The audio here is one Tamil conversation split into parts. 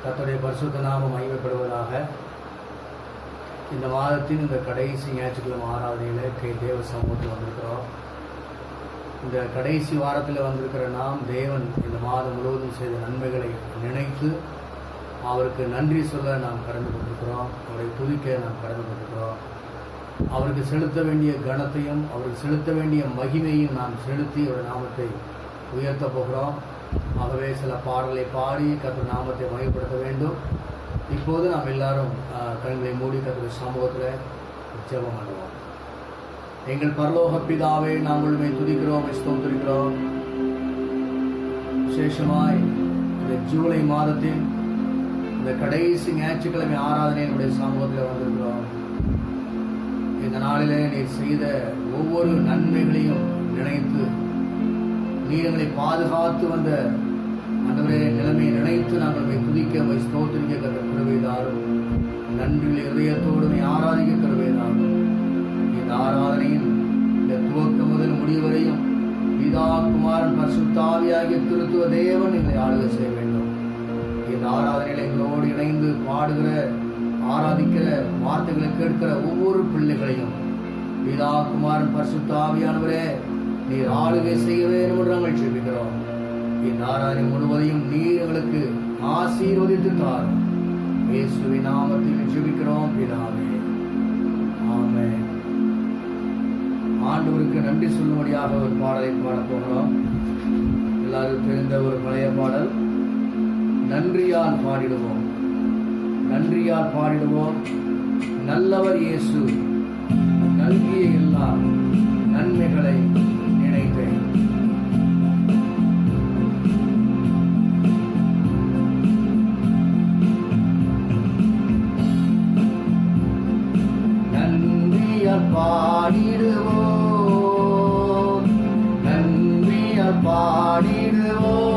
கர்த்தருடைய பரிசுத்த நாமம் மகிமைப்படுவதாக. இந்த மாதத்தின் இந்த கடைசி ஞாயிற்றுக்கிழமை ஆராதனையில் தேவ சமூகத்தில் வந்திருக்கிறோம். இந்த கடைசி வாரத்தில் வந்திருக்கிற நாம் தேவன் இந்த மாதம் முழுவதும் செய்த நன்மைகளை நினைத்து அவருக்கு நன்றி சொல்ல நாம் கடந்து கொண்டிருக்கிறோம். அவரை துதிக்க நாம் கடந்து கொண்டிருக்கிறோம். அவருக்கு செலுத்த வேண்டிய கனத்தையும் அவருக்கு செலுத்த வேண்டிய மகிமையும் நாம் செலுத்தி அவருடைய நாமத்தை உயர்த்த போகிறோம். ஆகவே சில பாடலை பாடி கர்த்தர் நாமத்தை மகிமைப்படுத்த வேண்டும். இப்போது நாம் எல்லாரும் கண்களை மூடி கர்த்தருடைய சமூகத்தில் ஜெபம் பண்ணுவோம். எங்கள் பரலோக பிதாவே, நாங்கள் உம்மை துதிக்கிறோம், ஸ்தோத்திரிக்கிறோம். விசேஷமாய் இந்த ஜூலை மாதத்தின் இந்த கடைசி ஞாயிற்றுக்கிழமை ஆராதனையினுடைய சமூகத்தில் வந்திருக்கிறோம். இந்த நாளிலே நீர் செய்த ஒவ்வொரு நன்மைகளையும் நினைத்து நீர் எங்களை பாதுகாத்து வந்த ஆண்டவரே நிலைமையை நினைத்து நாங்கள் துதிக்க ஸ்தோத்திரிக்க கருவேதாரும் நன்றிகளை இதயத்தோடு ஆராதிக்க கருவேதாரும். இந்த ஆராதனையின் இந்த துவக்கம் முதல் முடிவரையும் பிதா குமாரன் பரிசுத்த ஆவியாகிய திருத்துவ தேவன் எங்களை ஆளுகை செய்ய வேண்டும். இந்த ஆராதனைகளை எங்களோடு இணைந்து பாடுகிற ஆராதிக்கிற வார்த்தைகளை கேட்கிற ஒவ்வொரு பிள்ளைகளையும் பிதா குமாரன் பரிசுத்த ஆவியானவரே நீர் ஆளுகை செய்ய வேண்டும் என்று நாங்கள் ஜெபிக்கிறோம். இந்த ஆராதனை முழுவதையும் நீர் எங்களுக்கு ஆசீர்வதித்து தாரும். இயேசுவின் நாமத்தில் ஜெபிக்கிறோம் பிதாவே, ஆமென். ஆண்டவருக்கு நன்றி சொல்லும்படியாக ஒரு பாடலை பாடப் போகிறோம். எல்லாரும் தெரிந்த ஒரு பழைய பாடல். நன்றியால் பாடிடுவோம், நன்றியால் பாடிடுவோம். நல்லவர் இயேசு நல்கிய எல்லா நன்மைகளை நினைத்தேன். நன்றியால் பாடிடுவோம், நன்றியால் பாடிடுவோம்.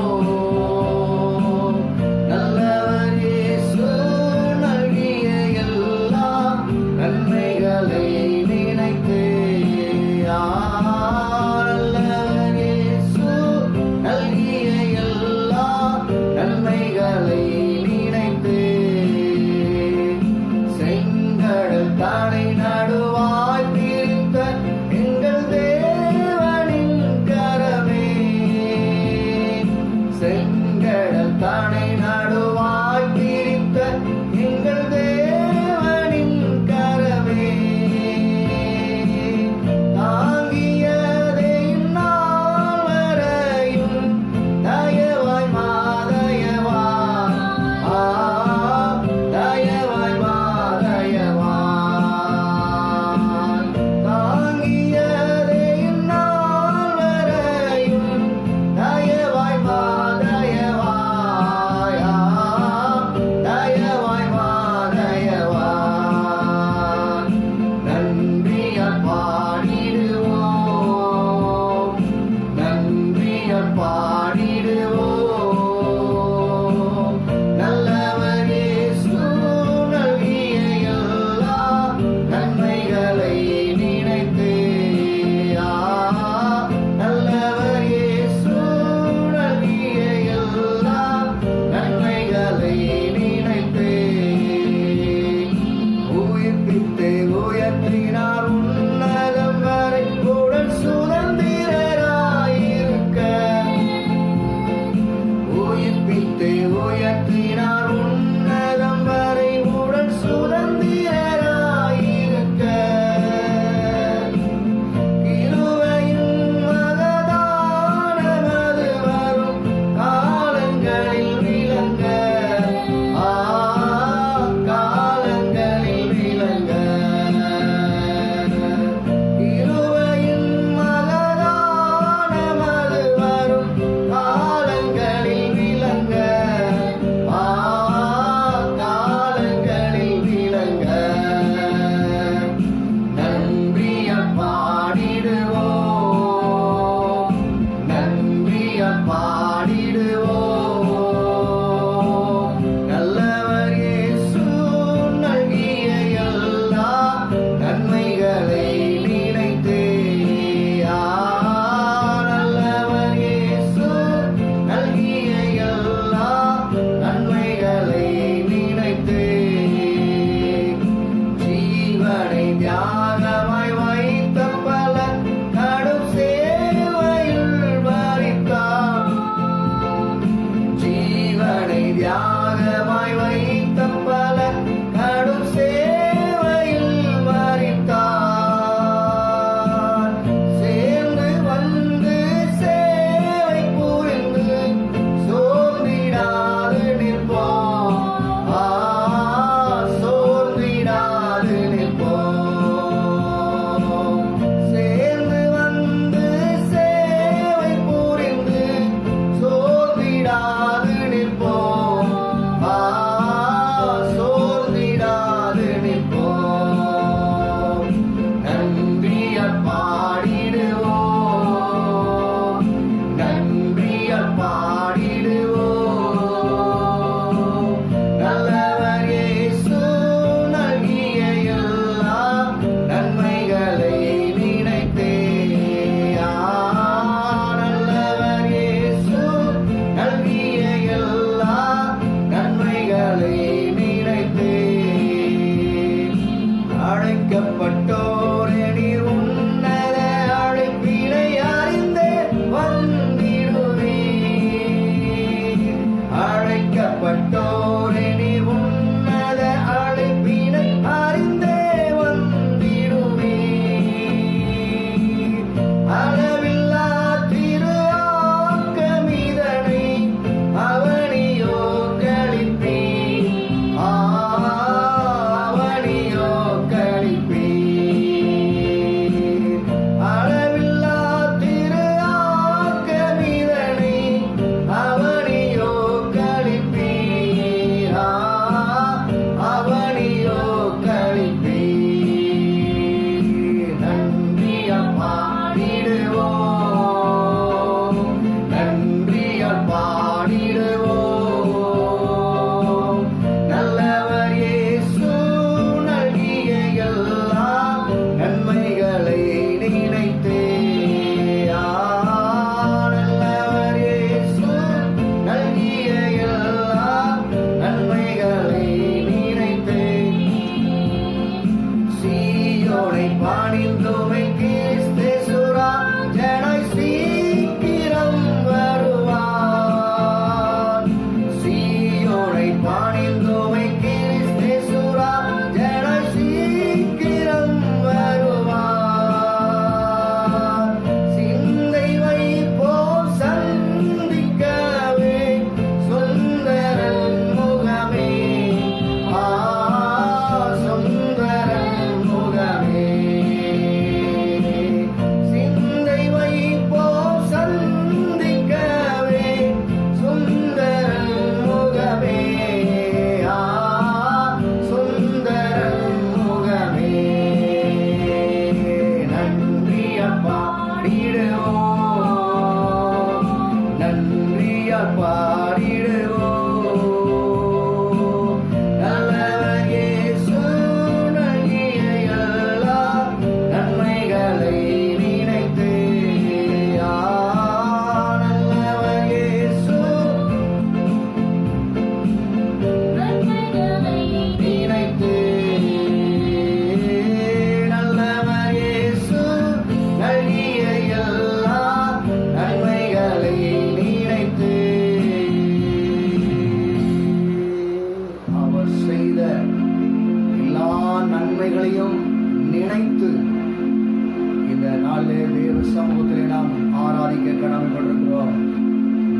அறிக்கை கடமைப்பட்டிருக்கிறோம்.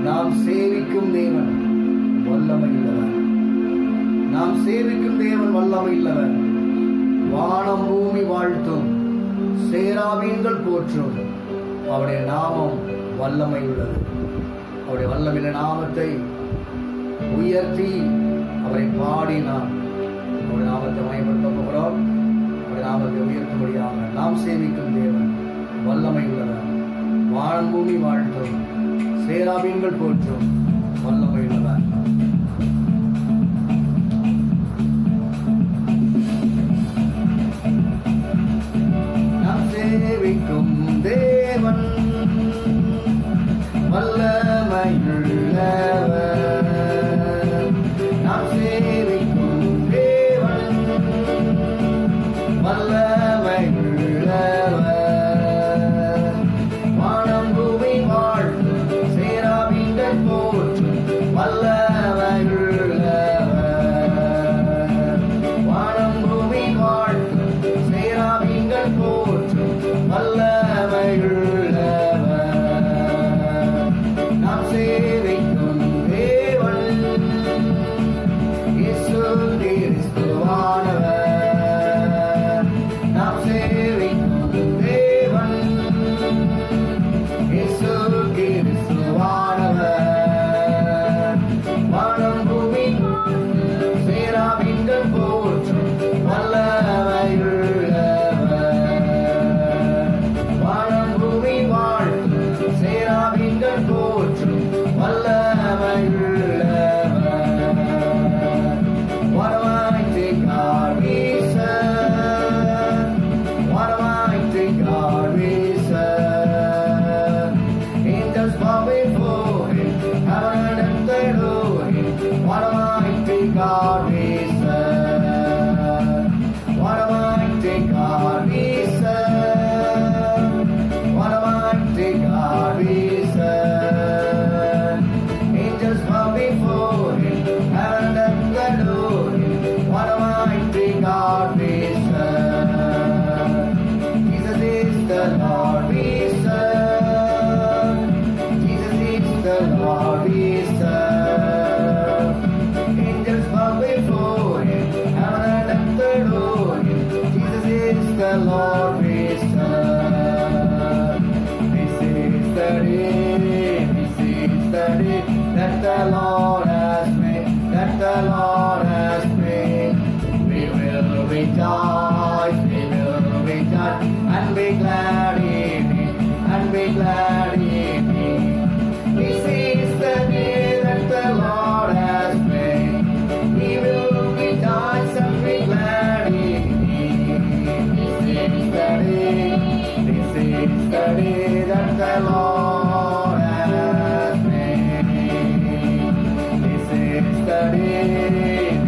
நாம் சேவிக்கும் தேவன் வல்லமை உள்ளவர். நாம் சேவிக்கும் தேவன் வல்லமை உள்ளவர். வானம் பூமி வாழ்த்தும், சேராபீன்கள் போற்றும், அவருடைய நாமம் வல்லமை உள்ளது. அவருடைய வல்லமையுள்ள நாமத்தை உயர்த்தி அவரை பாடி நாம் அவருடைய நாமத்தை மயப்படுத்த போகிறோம். அவருடைய நாமத்தை உயர்த்தும்படியாக நாம் சேவிக்கும் தேவன் வல்லமை உள்ளவர். வானம் பூமி வாழ்த்தும், சேராபீன்கள் போற்றும், வல்லமை உள்ளவர். நாம் சேவிக்கும் தேவன் வல்லமையுள்ளவர். நாம் சேவிக்கும் தேவன் வல்லமையுள்ளவர். வானம் பூமி வாழ்த்தும், சேராபீன்கள் போற்றும், வல்லமையுள்ளவர். வானம் பூமி வாழ்த்தும், சேராபீன்கள் போற்றும், வல்லமையுள்ளவர். நாம் சேவிக்கும் தேவன் இயேசு கிறிஸ்துவானவர். நாம் சேவிக்கும் தேவன் இயேசு கிறிஸ்துவானவர். வானம் பூமி சேராபீன்கள் போற்றும், வல்லமையுள்ளவர். வானம் பூமி வாழ்த்தும், சேராபீன்கள் போற்றும், வல்லமையுள்ளவர். What a mighty God we serve. What a mighty God we serve. Angels bow before him, heaven and earth adore him. What a mighty God we serve. What a mighty God we serve. What a mighty God we serve. Angels bow before him, heaven and earth adore him. What a mighty God we serve. Jesus is the Lord we serve. Jesus is the Lord we serve. Angels bow before him, heaven and earth adore him. Jesus is the Lord we serve. This is the day, this is the day that the Lord has made, that the Lord has made. We will rejoice, we will rejoice, and be glad in it, and be glad in it. This is the day that the Lord has made. We will rejoice and be glad in it. This is the day, this is the day that the Lord has made. This is the day,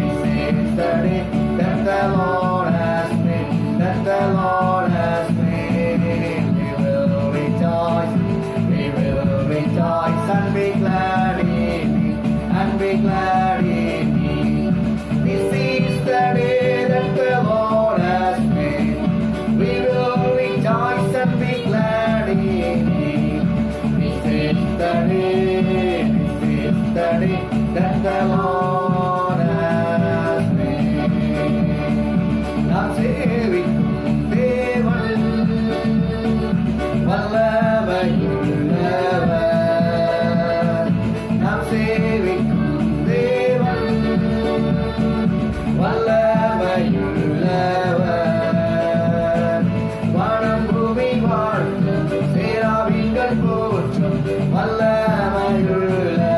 this is the day that the Lord has made, that the Lord has made. We will rejoice, we will rejoice and be glad in it, and be glad in it. This is the day that the Lord has made. We will rejoice and be glad in it. This is the day, this is the day that the Lord has made. நாம் சேவிக்கும் தேவன் வல்லமையுள்ளவர். நாம் சேவிக்கும் தேவன் வல்லமையுள்ளவர். வானம் பூமி வாழ்த்தும், சேராபீன்கள் போற்றும், வல்லமையுள்ளவர்.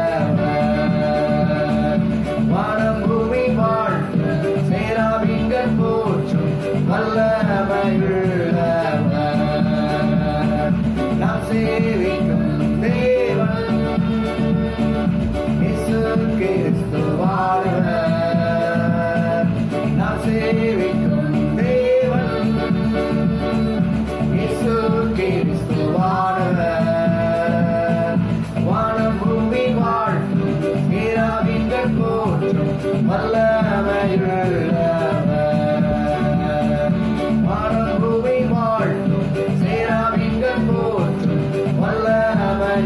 வானம் பூமி வாழ்த்தும், சேராபீன்கள் போற்றும், வல்லமையுள்ளவர். நாம் சேவிக்கும் தேவன் இயேசு கிறிஸ்துவானவர். நாம் சேவிக்கும் தேவன் இயேசு கிறிஸ்துவானவர். வானம் பூமி வாழ்த்தும், சேராபீன்கள் போற்றும், வல்லமையுள்ளவர். வானம் பூமி வாழ்த்தும், சேராபீன்கள் போற்றும், வல்லமையுள்ளவர்.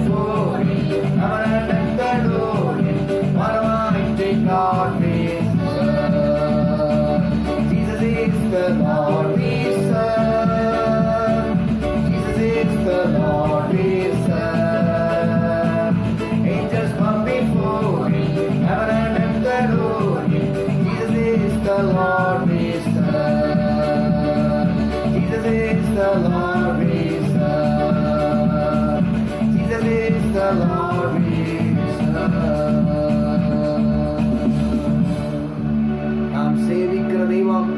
before Him, heaven and earth adore Him. What a mighty God we serve. Jesus is the Lord we serve. Jesus is the Lord we serve. Angels bow before Him, heaven and earth adore Him. Jesus is the Lord we serve. Jesus is the Lord we serve. Jesus is the Lord we serve. நாம் சேவிக்கிற தெய்வம்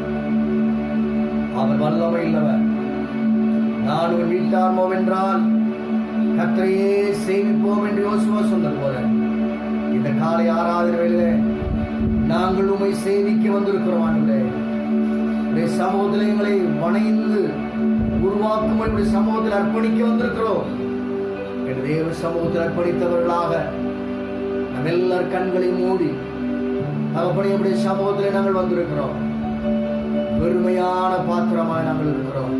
அவர் வல்லமை இல்லவர். நான் உன் வீட்டார்மோ என்றால் கர்த்தரையே சேவிப்போம் என்று யோசுவா சொன்னது போல இந்த காலை ஆராதனை வேளையிலே நாங்கள் உம்மை சேவிக்க வந்திருக்கிறோம். ஆண்டவரே, உடைய சமூகத்தில் எங்களை வணைந்து உருவாக்கும் உடைய சமூகத்தில் அர்ப்பணிக்க வந்திருக்கிறோம். என் தேவ சமூகத்தில் அர்ப்பணித்தவர்களாக நம்ம எல்லார் கண்களை மூடி அப்படியே சமூகத்தில் நாங்கள் வந்திருக்கிறோம். வெறுமையான பாத்திரமாய் நாங்கள் இருக்கிறோம்.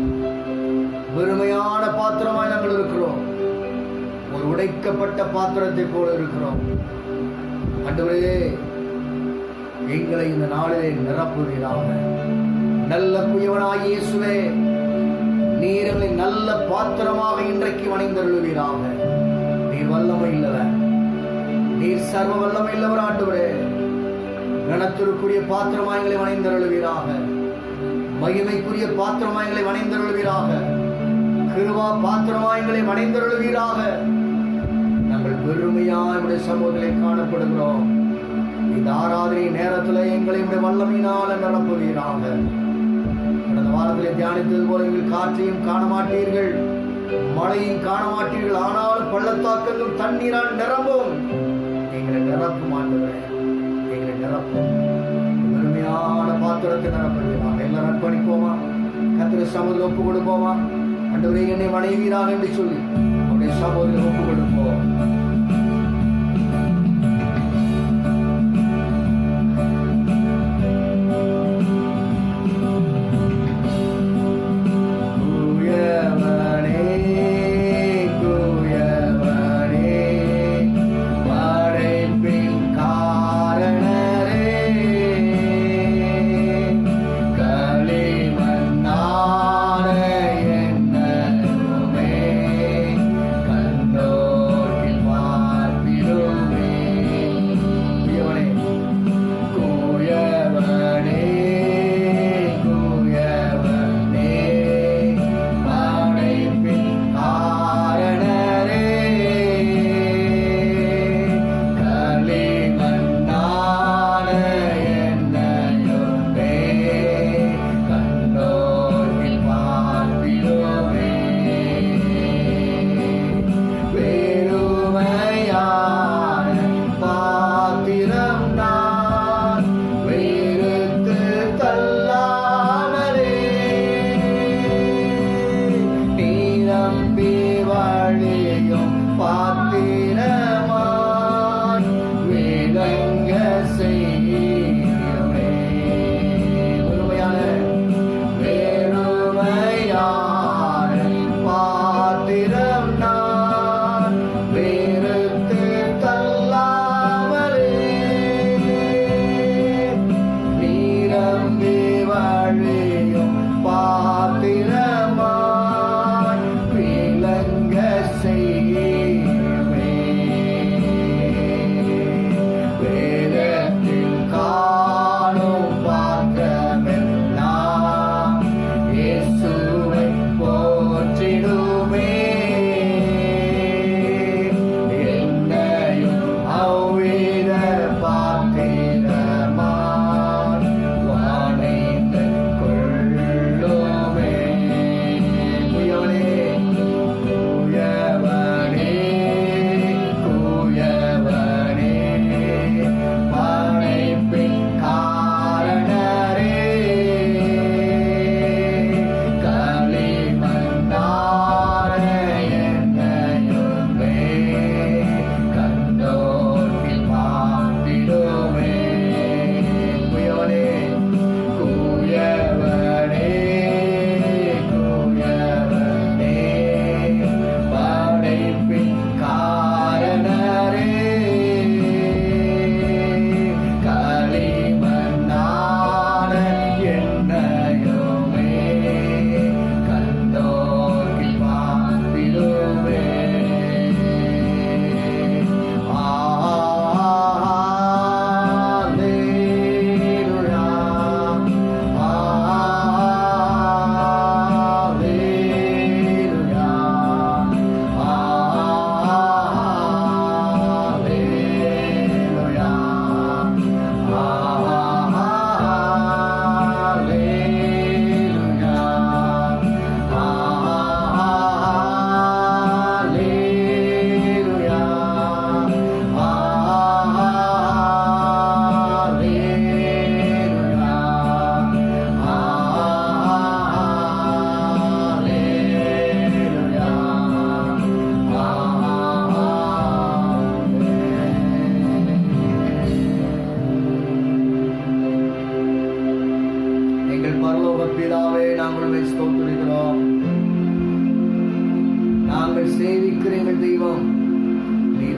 வெறுமையான பாத்திரமாய் நாங்கள் இருக்கிறோம். ஒரு உடைக்கப்பட்ட பாத்திரத்தை போல இருக்கிறோம். ஆண்டவரே, எங்களை இந்த நாளிலே நிரப்புவீராக. நல்ல குயவனாய் இயேசுவே, நீர் எங்களை நல்ல பாத்திரமாக இன்றைக்கு வணைந்தருளுவீராக. நீர் வல்லமை இல்லவர், நீர் சர்வ வல்லமை இல்லவர். ஆண்டவரே, கனத்திற்குரிய பாத்திரமாய் எங்களை வணைந்தருளுவீராக. மகிமைக்குரிய பாத்திரமாய் எங்களை வணைந்தருளுவீராக. கிருபா பாத்திரமாய் எங்களை வணைந்தருளுவீராக. நாங்கள் பெருமையாய் உடைய சமூகத்திலே காணப்படுகிறோம். இந்த ஆராதனை நேரத்தில் எங்களை வல்லமையினால நிரப்புவீராக. கடந்த வாரத்திலே தியானித்தது போல எங்கள் காற்றையும் காண மாட்டீர்கள், மழையும் காண மாட்டீர்கள். ஆனால் பள்ளத்தாக்களும் தண்ணீரால் நிரம்பும். எங்களை நிரப்பும் ஆண்டவரே, எங்களை நிரப்பும். பெருமையான பாத்திரத்தை நிரப்புவீராக. எல்லாரும் அர்ப்பணிப்போமா? கர்த்தருடைய சமூகத்தில் ஒப்பு கொடுப்போமா? ஆண்டவரே, என்னை வணைவீராக என்று சொல்லி அவருடைய சமூகத்தில் ஒப்பு கொடுப்போம். கண்டோ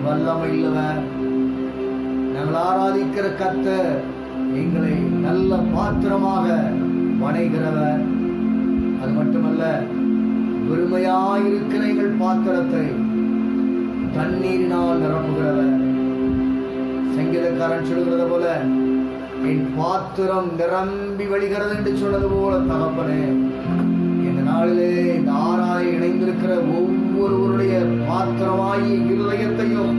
வல்லமை இல்லவர். நாங்கள் ஆராதிக்கிற கர்த்தர் எங்களை நல்ல பாத்திரமாக வணைகிறவர். அது மட்டுமல்ல, வெறுமையாயிருக்கிற எங்கள் பாத்திரத்தை தண்ணீரினால் நிரப்புகிறவர். சங்கீதக்காரன் சொல்கிறது போல, என் பாத்திரம் நிரம்பி வழிகிறது என்று சொன்னது போல தகப்பனே, இந்த நாளிலே இந்த ஆராய் இணைந்திருக்கிற ஒவ்வொருவருடைய பாத்திரமாகிய இருதயத்தையும்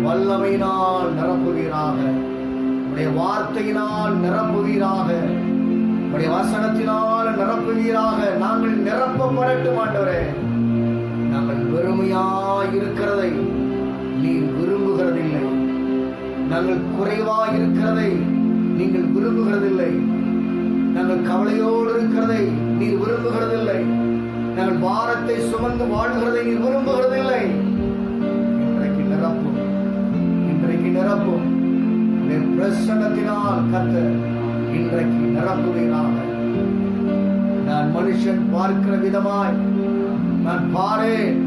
வல்லமையினால் நிரப்புவீராக, உடைய வார்த்தையினால் நிரப்புவீராக, உடைய வசனத்தினால் நிரப்புவீராக. நாங்கள் நிரப்பப்படட்டும் ஆண்டவரே. நாங்கள் வெறுமையாயிருக்கிறதை நீர் விரும்புகிறதில்லை. நாங்கள் குறைவாயிருக்கிறதை நீங்கள் விரும்புகிறதில்லை. நாங்கள் கவலையோடு இருக்கிறதை நீர் விரும்புகிறதில்லை. நாங்கள் பாரத்தை சுமந்து வாழ்கிறதை நீர் விரும்புகிறதில்லை. இன்றைக்கு நிரப்பும், இன்றைக்கு நிரப்பும். பிரசன்னத்தினால் கர்த்தர் இன்றைக்கு நிரப்புவீராக. நான் மனுஷன் பார்க்கிற விதமாய் நான் பாரேன்.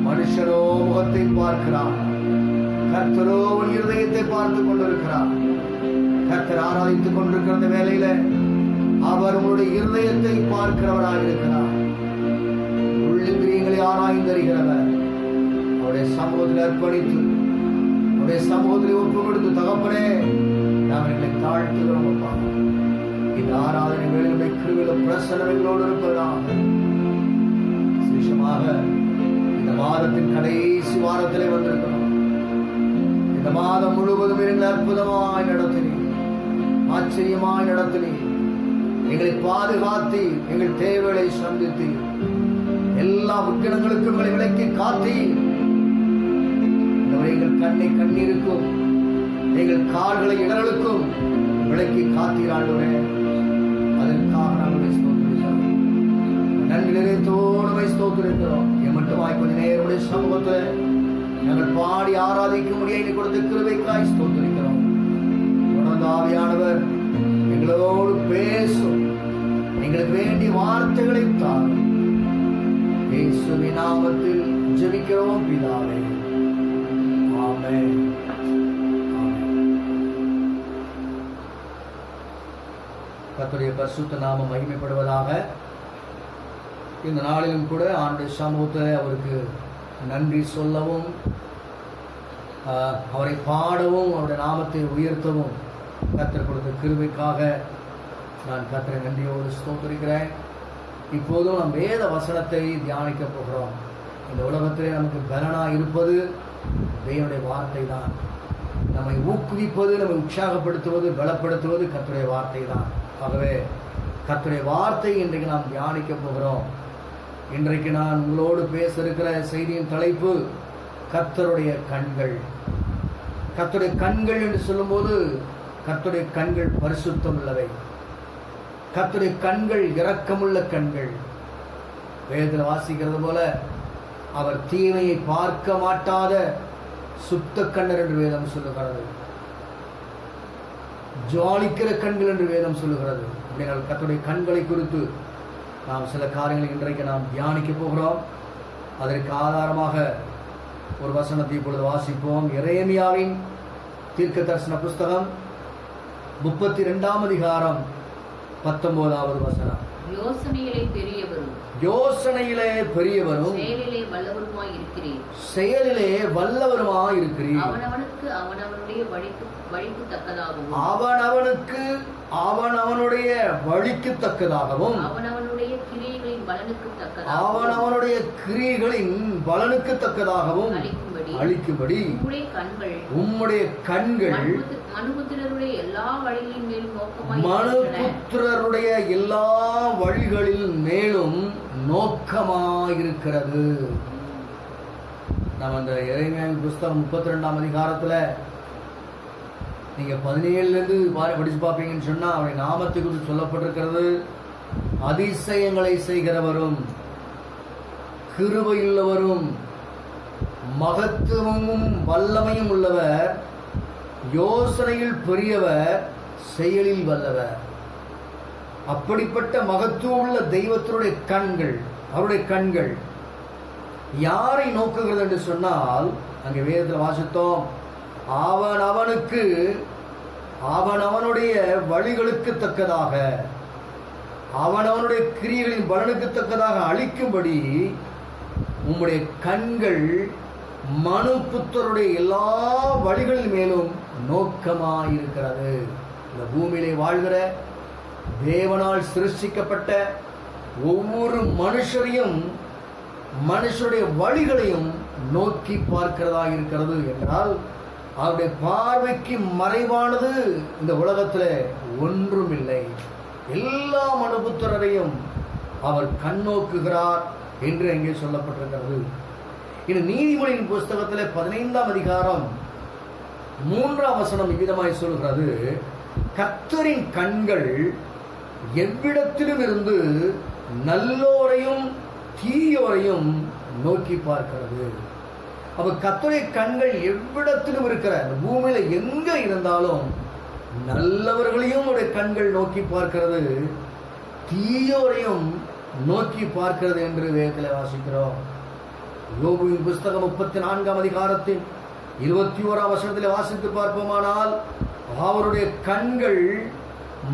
மனுஷனோ முகத்தை பார்க்கிறான், கர்த்தரோ உன் இருதயத்தை பார்த்துக் கொண்டிருக்கிறார். கர்த்தர் ஆராதித்துக் கொண்டிருக்கிற வேளையில அவர் உங்களுடைய இருதயத்தை பார்க்கிறவராக இருக்கிறார். உள்ளிந்திரியங்களை ஆராய்ந்தறிகிறவர். அவருடைய சமூகத்தில் அர்ப்பணித்து, அவருடைய சமூகத்தில் ஒப்பு கொடுத்து, தகப்பனே நாங்கள் எங்களை தாழ்த்துகிறோம் அப்பா. இந்த ஆராதனை வேலைகளுடைய கிருவில பிரசன்னம் எங்களோடு இருப்பதாக. விசேஷமாக இந்த மாதத்தின் கடைசி வாரத்திலே வந்திருக்கிறோம். இந்த மாதம் முழுவதும் எங்களை அற்புதமாய் நடத்தினீர், ஆச்சரியமாய் நடத்தினீர். எங்களை பாதுகாத்தி, எங்கள் தேவைகளை சந்தித்து, எல்லா விக்கனங்களுக்கும் எங்களை விலக்கி காத்தி, எங்கள் கண்ணை கண்ணீருக்கும் எங்கள் கால்களை இடர்களுக்கும் விலக்கி காத்தீராண்டவரே. அதற்காக நாங்கள் ஸ்தோத்திரிக்கிறோம். நன்றி நிறையத்தோடு ஸ்தோத்திரிக்கிறோம். எம்மட்டுமாய் கொஞ்ச நேரமுடைய சமூகத்தில் நாங்கள் பாடி ஆராதிக்க முடியாது கொடுத்த கிருபைக்காய் ஸ்தோத்திரிக்கிறோம். தொடர்ந்து ஆவியானவர் எங்களோடு பேசும், எங்களுக்கு வேண்டிய வார்த்தைகளை தாரும். இயேசுவின் நாமத்தில் ஜெபிக்கிறோம் பிதாவே, ஆமென். கர்த்தருடைய பரிசுத்த நாமம் மகிமைப்படுவதாக. இந்த நாளிலும் கூட ஆண்டவருடைய சமூகத்தில் அவருக்கு நன்றி சொல்லவும், அவரை பாடவும், அவருடைய நாமத்தை உயர்த்தவும் கர்த்தர் கொடுத்த கிருபைக்காக நான் கர்த்தரை நன்றியோடு ஸ்தோத்திரிக்கிறேன். இப்போதும் நம் வேத வசனத்தை தியானிக்க போகிறோம். இந்த உலகத்திலே நமக்கு பலனாக இருப்பது தேவனுடைய வார்த்தை தான். நம்மை ஊக்குவிப்பது, நம்மை உற்சாகப்படுத்துவது, பலப்படுத்துவது கர்த்தருடைய வார்த்தை தான். ஆகவே கர்த்தருடைய வார்த்தை இன்றைக்கு நாம் தியானிக்க போகிறோம். இன்றைக்கு நான் உங்களோடு பேச இருக்கிற செய்தியின் தலைப்பு கர்த்தருடைய கண்கள். கர்த்தருடைய கண்கள் என்று சொல்லும்போது, கர்த்தருடைய கண்கள் பரிசுத்தம் உள்ளவை. கர்த்தருடைய கண்கள் இரக்கமுள்ள கண்கள். வேதத்தில் வாசிக்கிறது போல, அவர் தீமையை பார்க்க மாட்டாத சுத்த கண்ணர் என்று வேதம் சொல்லுகிறது. ஜாலிக்கிற கண்கள் என்று வேதம் சொல்லுகிறது. அப்படின்னா கர்த்தருடைய கண்களை குறித்து நாம் சில காரியங்களை இன்றைக்கு நாம் தியானிக்க போகிறோம். அதற்கு ஆதாரமாக ஒரு வசனத்தை இப்பொழுது வாசிப்போம். எரேமியாவின் தீர்க்க தரிசன புஸ்தகம் 32ஆம் அதிகாரம் 19வது வசனம். யோசனையிலே பெரியவரும், யோசனையிலே பெரியவரும், செயலிலே வல்லவருமாய் இருக்கிறீர். செயலிலே வல்லவருமாய் இருக்கிறீர். அவனவனுக்கு அவனவனுடைய வழிக்கு தக்கதாகவும், அவனவனுக்கு அவனவனுடைய வழிக்கு தக்கதாகவும், அவனவனுடைய கிரியைகளின் பலனுக்கு தக்கதாகவும், அவனவனுடைய கிரியைகளின் பலனுக்கு தக்கதாகவும் அளிக்கும்படி உம்முடைய கண்கள் மனுபுத்திரருடைய எல்லா வழிகளின் மேலும் நோக்கமாய், மனுபுத்திரருடைய எல்லா வழிகளில் மேலும் நோக்கமாயிருக்கிறது. நம்ம அந்த எரேமியாவின் புஸ்தகம் 32ஆம் அதிகாரத்துல நீங்க 17லேருந்து படிச்சு பார்ப்பீங்கன்னு சொன்னா, அவருடைய நாமத்தை குறித்து சொல்லப்பட்டிருக்கிறது. அதிசயங்களை செய்கிறவரும், கிருபையுள்ளவரும், மகத்துவமும் வல்லமையும் உள்ளவர், யோசனையில் பெரியவர், செயலில் வல்லவர். அப்படிப்பட்ட மகத்துவம் உள்ள தெய்வத்தினுடைய கண்கள், அவருடைய கண்கள் யாரை நோக்குகிறது என்று சொன்னால், அங்கே வேதத்தில் வாசித்தோம், அவனுக்கு அவனுடைய வழிகளுக்கு தக்கதாக, அவனுடைய கிரியைகளின் பலனுக்கு தக்கதாக அளிக்கும்படி உம்முடைய கண்கள் மனுபுத்தருடைய எல்லா வழிகளின் மேலும் நோக்கமாயிருக்கிறது. இந்த பூமியிலே வாழ்கிற தேவனால் சிருஷ்டிக்கப்பட்ட ஒவ்வொரு மனுஷருடைய வழிகளையும் நோக்கி பார்க்கிறதா இருக்கிறது என்றால், அவருடைய பார்வைக்கு மறைவானது இந்த உலகத்தில் ஒன்றுமில்லை. எல்லா மனுபுத்திரரையும் அவர் கண்ணோக்குகிறார் என்று அங்கே சொல்லப்பட்டிருக்கிறது. இது நீதிமொழியின் புஸ்தகத்தில் 15ஆம் அதிகாரம் 3ஆம் வசனம் இவ்விதமாய் சொல்கிறது, கர்த்தரின் கண்கள் எவ்விடத்திலும் இருந்து நல்லோரையும் தீயோரையும் நோக்கி பார்க்கிறது. அப்ப கர்த்தருடைய கண்கள் எவ்விடத்திலும் இருக்கிற இந்த பூமியில எங்க இருந்தாலும் நல்லவர்களையும் அவருடைய கண்கள் நோக்கி பார்க்கிறது, தீயோரையும் நோக்கி பார்க்கிறது என்று வேதத்தில் வாசிக்கிறோம். யோபுவின் புஸ்தகம் 34ஆம் அதிகாரத்தின் 21ஆம் வசனத்தில் வாசித்து பார்ப்போமானால், அவருடைய கண்கள்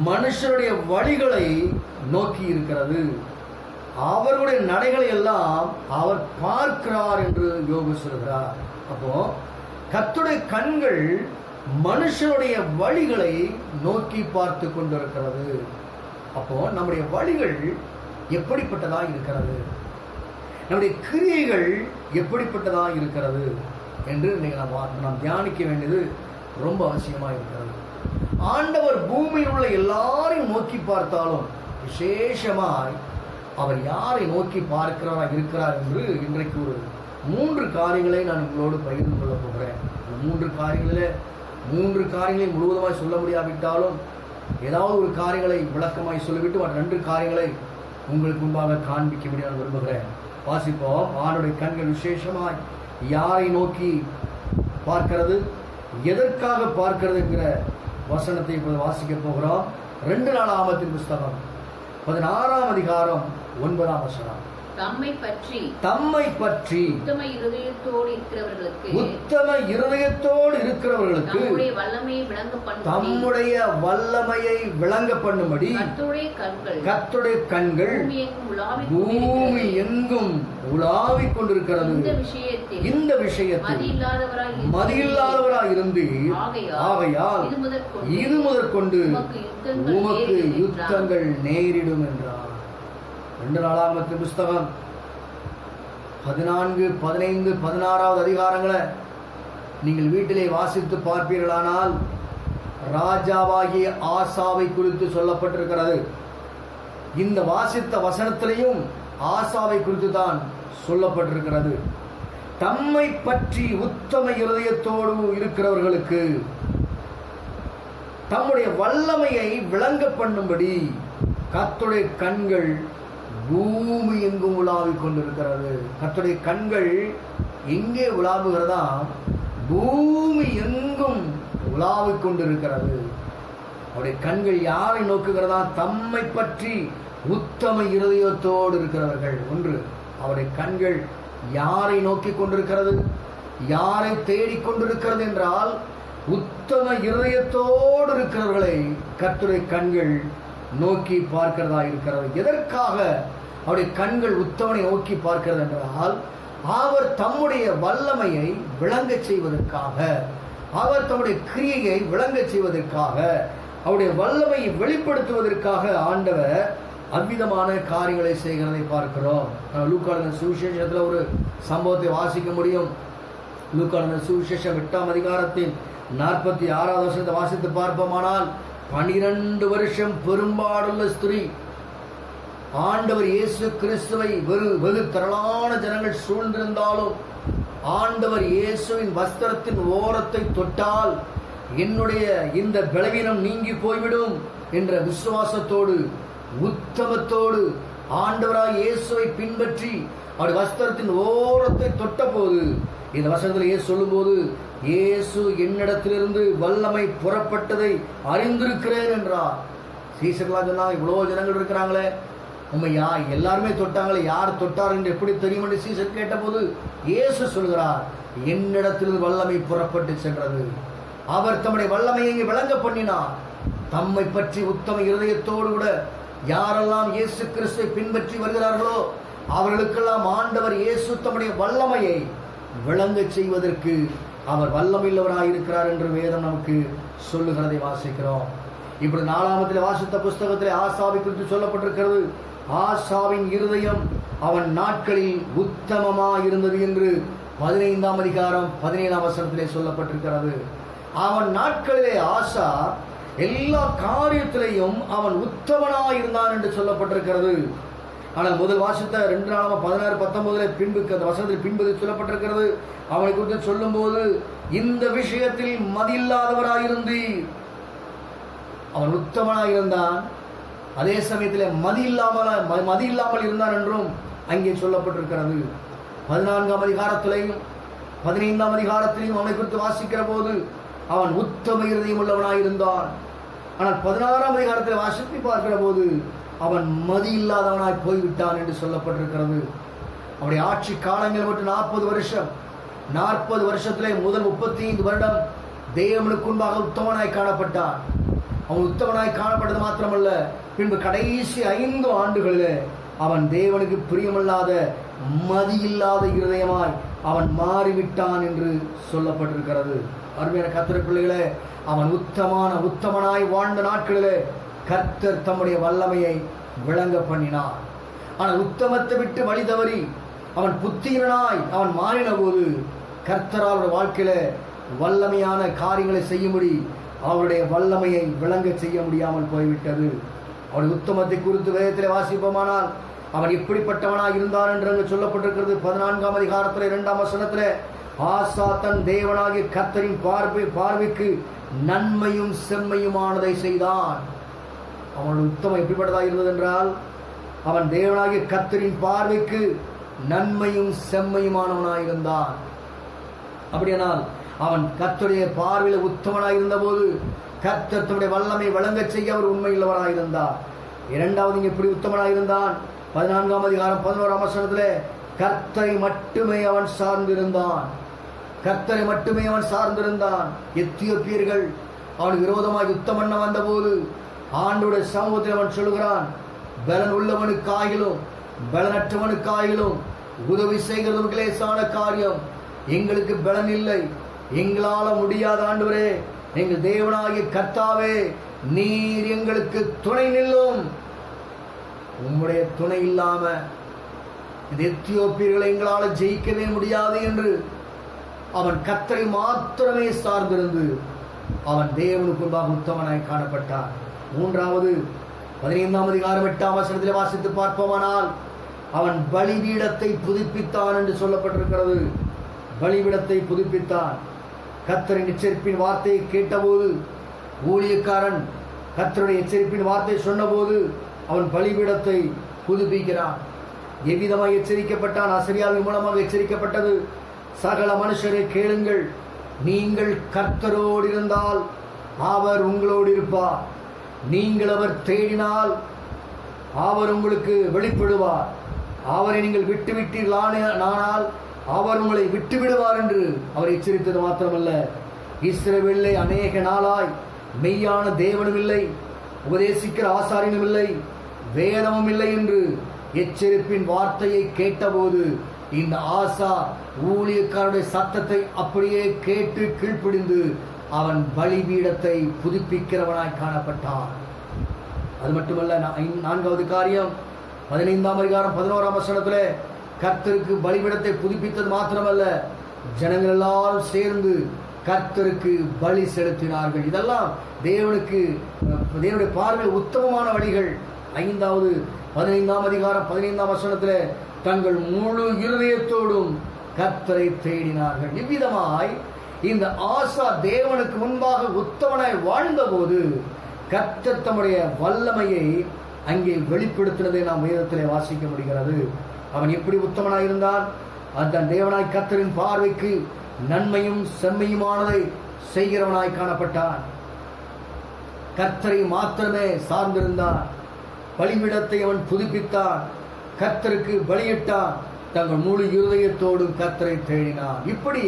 மனுஷருடைய வழிகளை நோக்கி இருக்கிறது, அவர்களுடைய நடைகளை எல்லாம் அவர் பார்க்கிறார் என்று யோபு சொல்கிறார். அப்போ கர்த்தருடைய கண்கள் மனுஷனுடைய வழிகளை நோக்கி பார்த்து கொண்டிருக்கிறது. அப்போ நம்முடைய வழிகள் எப்படிப்பட்டதா இருக்கிறது, நம்முடைய கிரியைகள் எப்படிப்பட்டதா இருக்கிறது என்று நாம் தியானிக்க வேண்டியது ரொம்ப அவசியமாக இருக்கிறது. ஆண்டவர் பூமியில் உள்ள எல்லாரையும் நோக்கி பார்த்தாலும் விசேஷமாய் அவர் யாரை நோக்கி பார்க்கிறாரா இருக்கிறார் என்று இன்றைக்கு ஒரு 3 காரியங்களை நான் உங்களோடு பகிர்ந்து கொள்ள போகிறேன். அந்த 3 காரியங்களை முழுவதுமாய் சொல்ல முடியாவிட்டாலும் ஏதாவது ஒரு காரியங்களை விளக்கமாய் சொல்லிவிட்டு 2 காரியங்களை உங்களுக்கு முன்பாக காண்பிக்க நான் விரும்புகிறேன். வாசிப்போம். ஆண்டுடைய கண்கள் விசேஷமாய் யாரை நோக்கி பார்க்கிறது, எதற்காக பார்க்கிறது என்கிற வசனத்தை இப்போது வாசிக்க போகிறோம். 2 நாளாகமத்தின் புஸ்தகம் 16ஆம் அதிகாரம் 9ஆம் வசனம். தம்மை பற்றி உத்தம இருதயத்தோடு இருக்கிறவர்களுக்கு தம்முடைய வல்லமையை விளங்க பண்ணும்படி கர்த்தருடைய கண்கள் பூமி எங்கும் உலாவிக் கொண்டிருக்கிறது. இந்த விஷயத்தில் மதியில்லாதவராய் இருந்து, ஆகையால் இது முதற்கொண்டு உமக்கு யுத்தங்கள் நேரிடும் என்றார். 2 நாளாகமத்தின் புஸ்தகம் 14, 15, 16ஆவது அதிகாரங்களை நீங்கள் வீட்டிலே வாசித்து பார்ப்பீர்களானால் ராஜாவாகிய ஆசாவை குறித்து சொல்லப்பட்டிருக்கிறது. இந்த வாசித்த வசனத்திலையும் ஆசாவை குறித்து தான் சொல்லப்பட்டிருக்கிறது. தம்மை பற்றி உத்தம இருதயத்தோடு இருக்கிறவர்களுக்கு தம்முடைய வல்லமையை விளங்க பண்ணும்படி கர்த்தருடைய கண்கள் பூமி எங்கும் உலாவிக் கொண்டிருக்கிறது. கர்த்தருடைய கண்கள் எங்கே உலாவுகிறதா? பூமி எங்கும் உலாவிக் கொண்டிருக்கிறது. அவருடைய கண்கள் யாரை நோக்குகிறதா? தம்மை பற்றி உத்தம இருதயத்தோடு இருக்கிறவர்கள். ஒன்று, அவருடைய கண்கள் யாரை நோக்கி கொண்டிருக்கிறது, யாரை தேடிக்கொண்டிருக்கிறது என்றால் உத்தம இருதயத்தோடு இருக்கிறவர்களை கர்த்தருடைய கண்கள் நோக்கி பார்க்கிறதா இருக்கிறது. எதற்காக அவருடைய கண்கள் உத்தமனை நோக்கி பார்க்கிறது என்றால், அவர் தம்முடைய வல்லமையை விளங்க செய்வதற்காக, அவர் தம்முடைய கிரியையை விளங்க செய்வதற்காக, அவருடைய வல்லமையை வெளிப்படுத்துவதற்காக ஆண்டவர் அவ்விதமான காரியங்களை செய்கிறதை பார்க்கிறோம். லூக்கான சுவிசேஷத்தில் ஒரு சம்பவத்தை வாசிக்க முடியும். லூக்கான சுவிசேஷம் 8ஆம் அதிகாரத்தின் 46ஆவது வசனத்தை வாசித்து பார்ப்போமானால், 12 வருஷம் பெரும்பாடுள்ள ஸ்திரீ ஆண்டவர் இயேசு கிறிஸ்துவை வெகு திரளான ஜனங்கள் சூழ்ந்திருந்தாலும் ஆண்டவர் இயேசுவின் வஸ்திரத்தின் ஓரத்தை தொட்டால் என்னுடைய இந்த பலவீனம் நீங்கி போய்விடும் என்ற விசுவாசத்தோடு உத்தமத்தோடு ஆண்டவராய் இயேசுவை பின்பற்றி அவர் வஸ்திரத்தின் ஓரத்தை தொட்ட போது, இந்த வசனத்தில் இயேசு சொல்லும்போது, இயேசு என்னிடத்திலிருந்து வல்லமை புறப்பட்டதை அறிந்திருக்கிறேன் என்றார். சீசர்களாக சொன்னா, இவ்வளோ ஜனங்கள் இருக்கிறாங்களே, உண்மை எல்லாருமே தொட்டாங்களே, யார் தொட்டார் என்று எப்படி தெரியும் என்று சீசர் கேட்டபோது இயேசு சொல்கிறார், என்னிடத்தில் வல்லமை புறப்பட்டு சென்றது. அவர் தம்முடைய வல்லமையை இங்கே விளங்க பண்ணினார். தம்மை பற்றி உத்தம இருதயத்தோடு கூட யாரெல்லாம் இயேசு கிறிஸ்துவை பின்பற்றி வருகிறார்களோ அவர்களுக்கெல்லாம் ஆண்டவர் இயேசு தம்முடைய வல்லமையை விளங்க செய்வதற்கு அவர் வல்லமையுள்ளவராக இருக்கிறார் என்று வேதம் நமக்கு சொல்லுகிறதை வாசிக்கிறோம். இப்படி 4ஆம் வாசித்த புஸ்தகத்திலே ஆசாவை குறித்து சொல்லப்பட்டிருக்கிறது. ஆசாவின் இருதயம் அவன் நாட்களில் உத்தமமாக இருந்தது என்று 15ஆம் அதிகாரம் 17ஆம் வசனத்திலே சொல்லப்பட்டிருக்கிறது. அவன் நாட்களிலே ஆசா எல்லா காரியத்திலையும் அவன் உத்தமனாக இருந்தான் என்று சொல்லப்பட்டிருக்கிறது. ஆனால் முதல் வாசித்த 2 நாளாக 16-19 பின்பு அந்த வசனத்தில் பின்பு சொல்லப்பட்டிருக்கிறது. அவனை குறித்து சொல்லும் போது, இந்த விஷயத்தில் மதியில்லாதவராயிருந்து அவன் உத்தமனாக இருந்தான், அதே சமயத்தில் மதி இல்லாமல் இருந்தான் என்றும் அங்கே சொல்லப்பட்டிருக்கிறது. 14ஆம் அதிகாரத்திலையும் 15ஆம் அதிகாரத்திலையும் அவனை குறித்து வாசிக்கிற போது அவன் உத்தம இருதயம் உள்ளவனாயிருந்தான். ஆனால் 16ஆம் அதிகாரத்தில் வாசித்து பார்க்கிற போது அவன் மதி இல்லாதவனாய் போய்விட்டான் என்று சொல்லப்பட்டிருக்கிறது. அவனுடைய ஆட்சி காலங்கள் மட்டும் 40 வருஷம். 40 வருஷத்திலே முதல் 35 வருடம் தேவனுக்கு முன்பாக உத்தமனாய் காணப்பட்டான். அவன் உத்தமனாய் காணப்பட்டது மாத்திரமல்ல, பின்பு கடைசி 5 ஆண்டுகளிலே அவன் தேவனுக்கு பிரியமில்லாத மதியில்லாத இருதயமாய் அவன் மாறிவிட்டான் என்று சொல்லப்பட்டிருக்கிறது. அருமையான கர்த்தருடைய பிள்ளைகளே, அவன் உத்தமனாய் வாழ்ந்த நாட்களிலே கர்த்தர் தம்முடைய வல்லமையை விளங்க பண்ணினார். ஆனால் உத்தமத்தை விட்டு வழி தவறி அவன் புத்திரனாய் அவன் மாறின போது கர்த்தரால் வாழ்க்கையில வல்லமையான காரியங்களை செய்யும்படி அவருடைய வல்லமையை விளங்க செய்ய முடியாமல் போய்விட்டது. அவருடைய உத்தமத்தை குறித்து வேதத்திலே வாசிப்போமானால் அவன் எப்படிப்பட்டவனாக இருந்தான் என்று அங்கு சொல்லப்பட்டிருக்கிறது. 14ஆம் அதிகாரத்தில் 2ஆம் வசனத்திலே, ஆசா தன் தேவனாகிய கர்த்தரின் பார்வைக்கு நன்மையும் செம்மையுமானதை செய்தான். அவனுடைய உத்தமம் எப்படிப்பட்டதாக இருந்தது என்றால், அவன் தேவனாகிய கர்த்தரின் பார்வைக்கு நன்மையும் செம்மையுமானவனாக இருந்தான். அப்படியானால் அவன் கர்த்தருடைய பார்வையில் உத்தமனாக இருந்த போது கர்த்தர் தம்முடைய வல்லமை வழங்க செய்ய அவர் உண்மையுள்ளவனாக இருந்தார். இரண்டாவது இங்கே எப்படி உத்தமனாக இருந்தான்? 14ஆம் அதிகாரம் 11ஆம் வசனத்திலே, கர்த்தரை மட்டுமே அவன் சார்ந்திருந்தான். கர்த்தரை மட்டுமே அவன் சார்ந்திருந்தான். எத்தியோப்பியர்கள் அவன் விரோதமாக யுத்தம் பண்ண வந்த போது ஆண்டோட சமூகத்தில் அவன் சொல்கிறான், பலன் உள்ளவனுக்காயிலும் பலனற்றவனுக்காயிலும் உதவி செய்கிறது லேசான காரியம். எங்களுக்கு பலன் இல்லை, எங்களால முடியாத ஆண்டவரே, எங்கள் தேவனாகிய கர்த்தாவே, நீர் எங்களுக்கு துணை நில்லும். உம்முடைய துணை இல்லாம இந்த எத்தியோப்பியர்களை எங்களால் ஜெயிக்கவே முடியாது என்று அவன் கர்த்தரை மாத்திரமே சார்ந்திருந்து அவன் தேவனுக்கு முன்பாக உத்தமனாய் காணப்பட்டான். மூன்றாவது 15ஆம் அதிகாரம் 8ஆம் வசனத்தில் வாசித்து பார்ப்போமானால், அவன் பலிபீடத்தை புதுப்பித்தான் என்று சொல்லப்பட்டிருக்கிறது. பலிபீடத்தை புதுப்பித்தான். கர்த்தரின் எச்சரிப்பின் வார்த்தையை கேட்டபோது, ஊழியக்காரன் கர்த்தருடைய எச்சரிப்பின் வார்த்தை சொன்னபோது அவன் பலிபீடத்தை புதுப்பிக்கிறான். எவ்விதமாக எச்சரிக்கப்பட்டான்? அசரியாவின் மூலமாக எச்சரிக்கப்பட்டது, சகல மனுஷரை கேளுங்கள், நீங்கள் கர்த்தரோடு இருந்தால் அவர் உங்களோடு இருப்பார், நீங்கள் அவர் தேடினால் அவர் உங்களுக்கு வெளிப்படுவார், அவரை நீங்கள் விட்டுவிட்டீர்களானால் அவர் உங்களை விட்டுவிடுவார் என்று அவர் எச்சரித்தது மாத்திரமல்ல, இஸ்ரவேலிலே அநேக நாளாய் மெய்யான தேவனும் இல்லை, உபதேசிக்கிற ஆசாரியனும் இல்லை, வேதமும் இல்லை என்று எச்சரிப்பின் வார்த்தையை கேட்டபோது இந்த ஆசா ஊழியக்காரனுடைய சத்தத்தை அப்படியே கேட்டு கீழ்ப்பிடிந்து அவன் பலிபீடத்தை புதுப்பிக்கிறவனாய் காணப்பட்டான். அது மட்டுமல்ல, 4வது காரியம் 15ஆம் அதிகாரம் 11ஆம் வசனத்திலே, கர்த்தருக்கு பலிபீடத்தை புதுப்பித்தது மாத்திரமல்ல, ஜனங்கள் எல்லாரும் சேர்ந்து கர்த்தருக்கு பலி செலுத்தினார்கள். இதெல்லாம் தேவனுடைய பார்வையில் உத்தமமான வழிகள். 5வது 15ஆம் அதிகாரம் 15ஆம் வசனத்திலே, தங்கள் முழு இருதயத்தோடும் கர்த்தரை தேடினார்கள். இவ்விதமாய் இந்த ஆசா தேவனுக்கு முன்பாக உத்தமனாய் வாழ்ந்த போது கர்த்தர் தம்முடைய வல்லமையை அங்கே வெளிப்படுத்தினதை நாம் வேதத்திலே வாசிக்க முடிகிறது. அவன் எப்படி உத்தமனாய் இருந்தான்? அந்த தேவனாய் கர்த்தரின் பார்வைக்கு நன்மையும் செம்மையுமானதை செய்கிறவனாய் காணப்பட்டான். கர்த்தரை மாத்திரமே சார்ந்திருந்தான். பலிபீடத்தை அவன் புதுப்பித்தான், கர்த்தருக்கு பலியிட்டான், தங்கள் முழு இருதயத்தோடும் கர்த்தரை தேடினான். இப்படி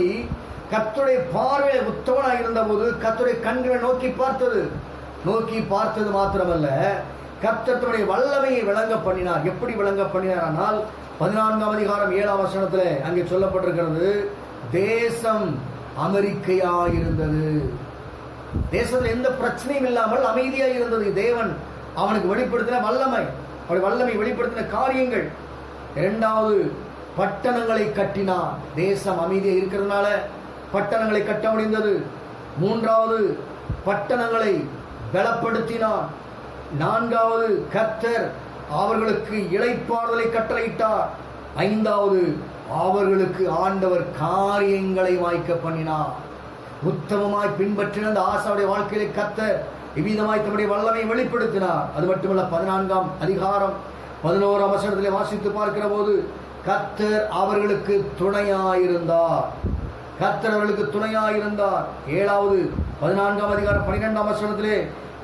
கர்த்தருடைய பார்வையை உத்தமனாக இருந்தபோது கர்த்தருடைய கண்களை நோக்கி பார்த்தது மாத்திரமல்ல, கர்த்தருடைய வல்லமையை விளங்க பண்ணினார். எப்படி விளங்க பண்ணினார்? ஆனால் 14ஆம் அதிகாரம் 7ஆம் வசனத்துல அங்கே சொல்லப்பட்டிருக்கிறது, தேசம் அமெரிக்கையாயிருந்தது. தேசத்தில் எந்த பிரச்சனையும் இல்லாமல் அமைதியாக இருந்தது. தேவன் அவனுக்கு வெளிப்படுத்தின வல்லமை, அவருடைய வல்லமை வெளிப்படுத்தின காரியங்கள். இரண்டாவது, பட்டணங்களை கட்டினான். தேசம் அமைதியாக இருக்கிறதுனால பட்டணங்களை கட்ட முடிந்தது. மூன்றாவது, பட்டணங்களை பலப்படுத்தினான். நான்காவது, கர்த்தர் அவர்களுக்கு இளைப்பாறுதலை கட்டளையிட்டார். ஐந்தாவது, அவர்களுக்கு ஆண்டவர் காரியங்களை வாய்க்க பண்ணினார். உத்தமமாய் பின்பற்றின அந்த ஆசாவுடைய வாழ்க்கையிலே கர்த்தர் இவ்விதமாய் தம்முடைய வல்லமை வெளிப்படுத்தினார். அது மட்டுமல்ல, 14ஆம் அதிகாரம் 11ஆம் வசனத்திலே வாசித்து பார்க்கிற போது கர்த்தர் அவர்களுக்கு துணையாயிருந்தார். கர்த்தர் அவர்களுக்கு துணையாயிருந்தார். 14ஆம் அதிகாரம் 12ஆம் வசனத்திலே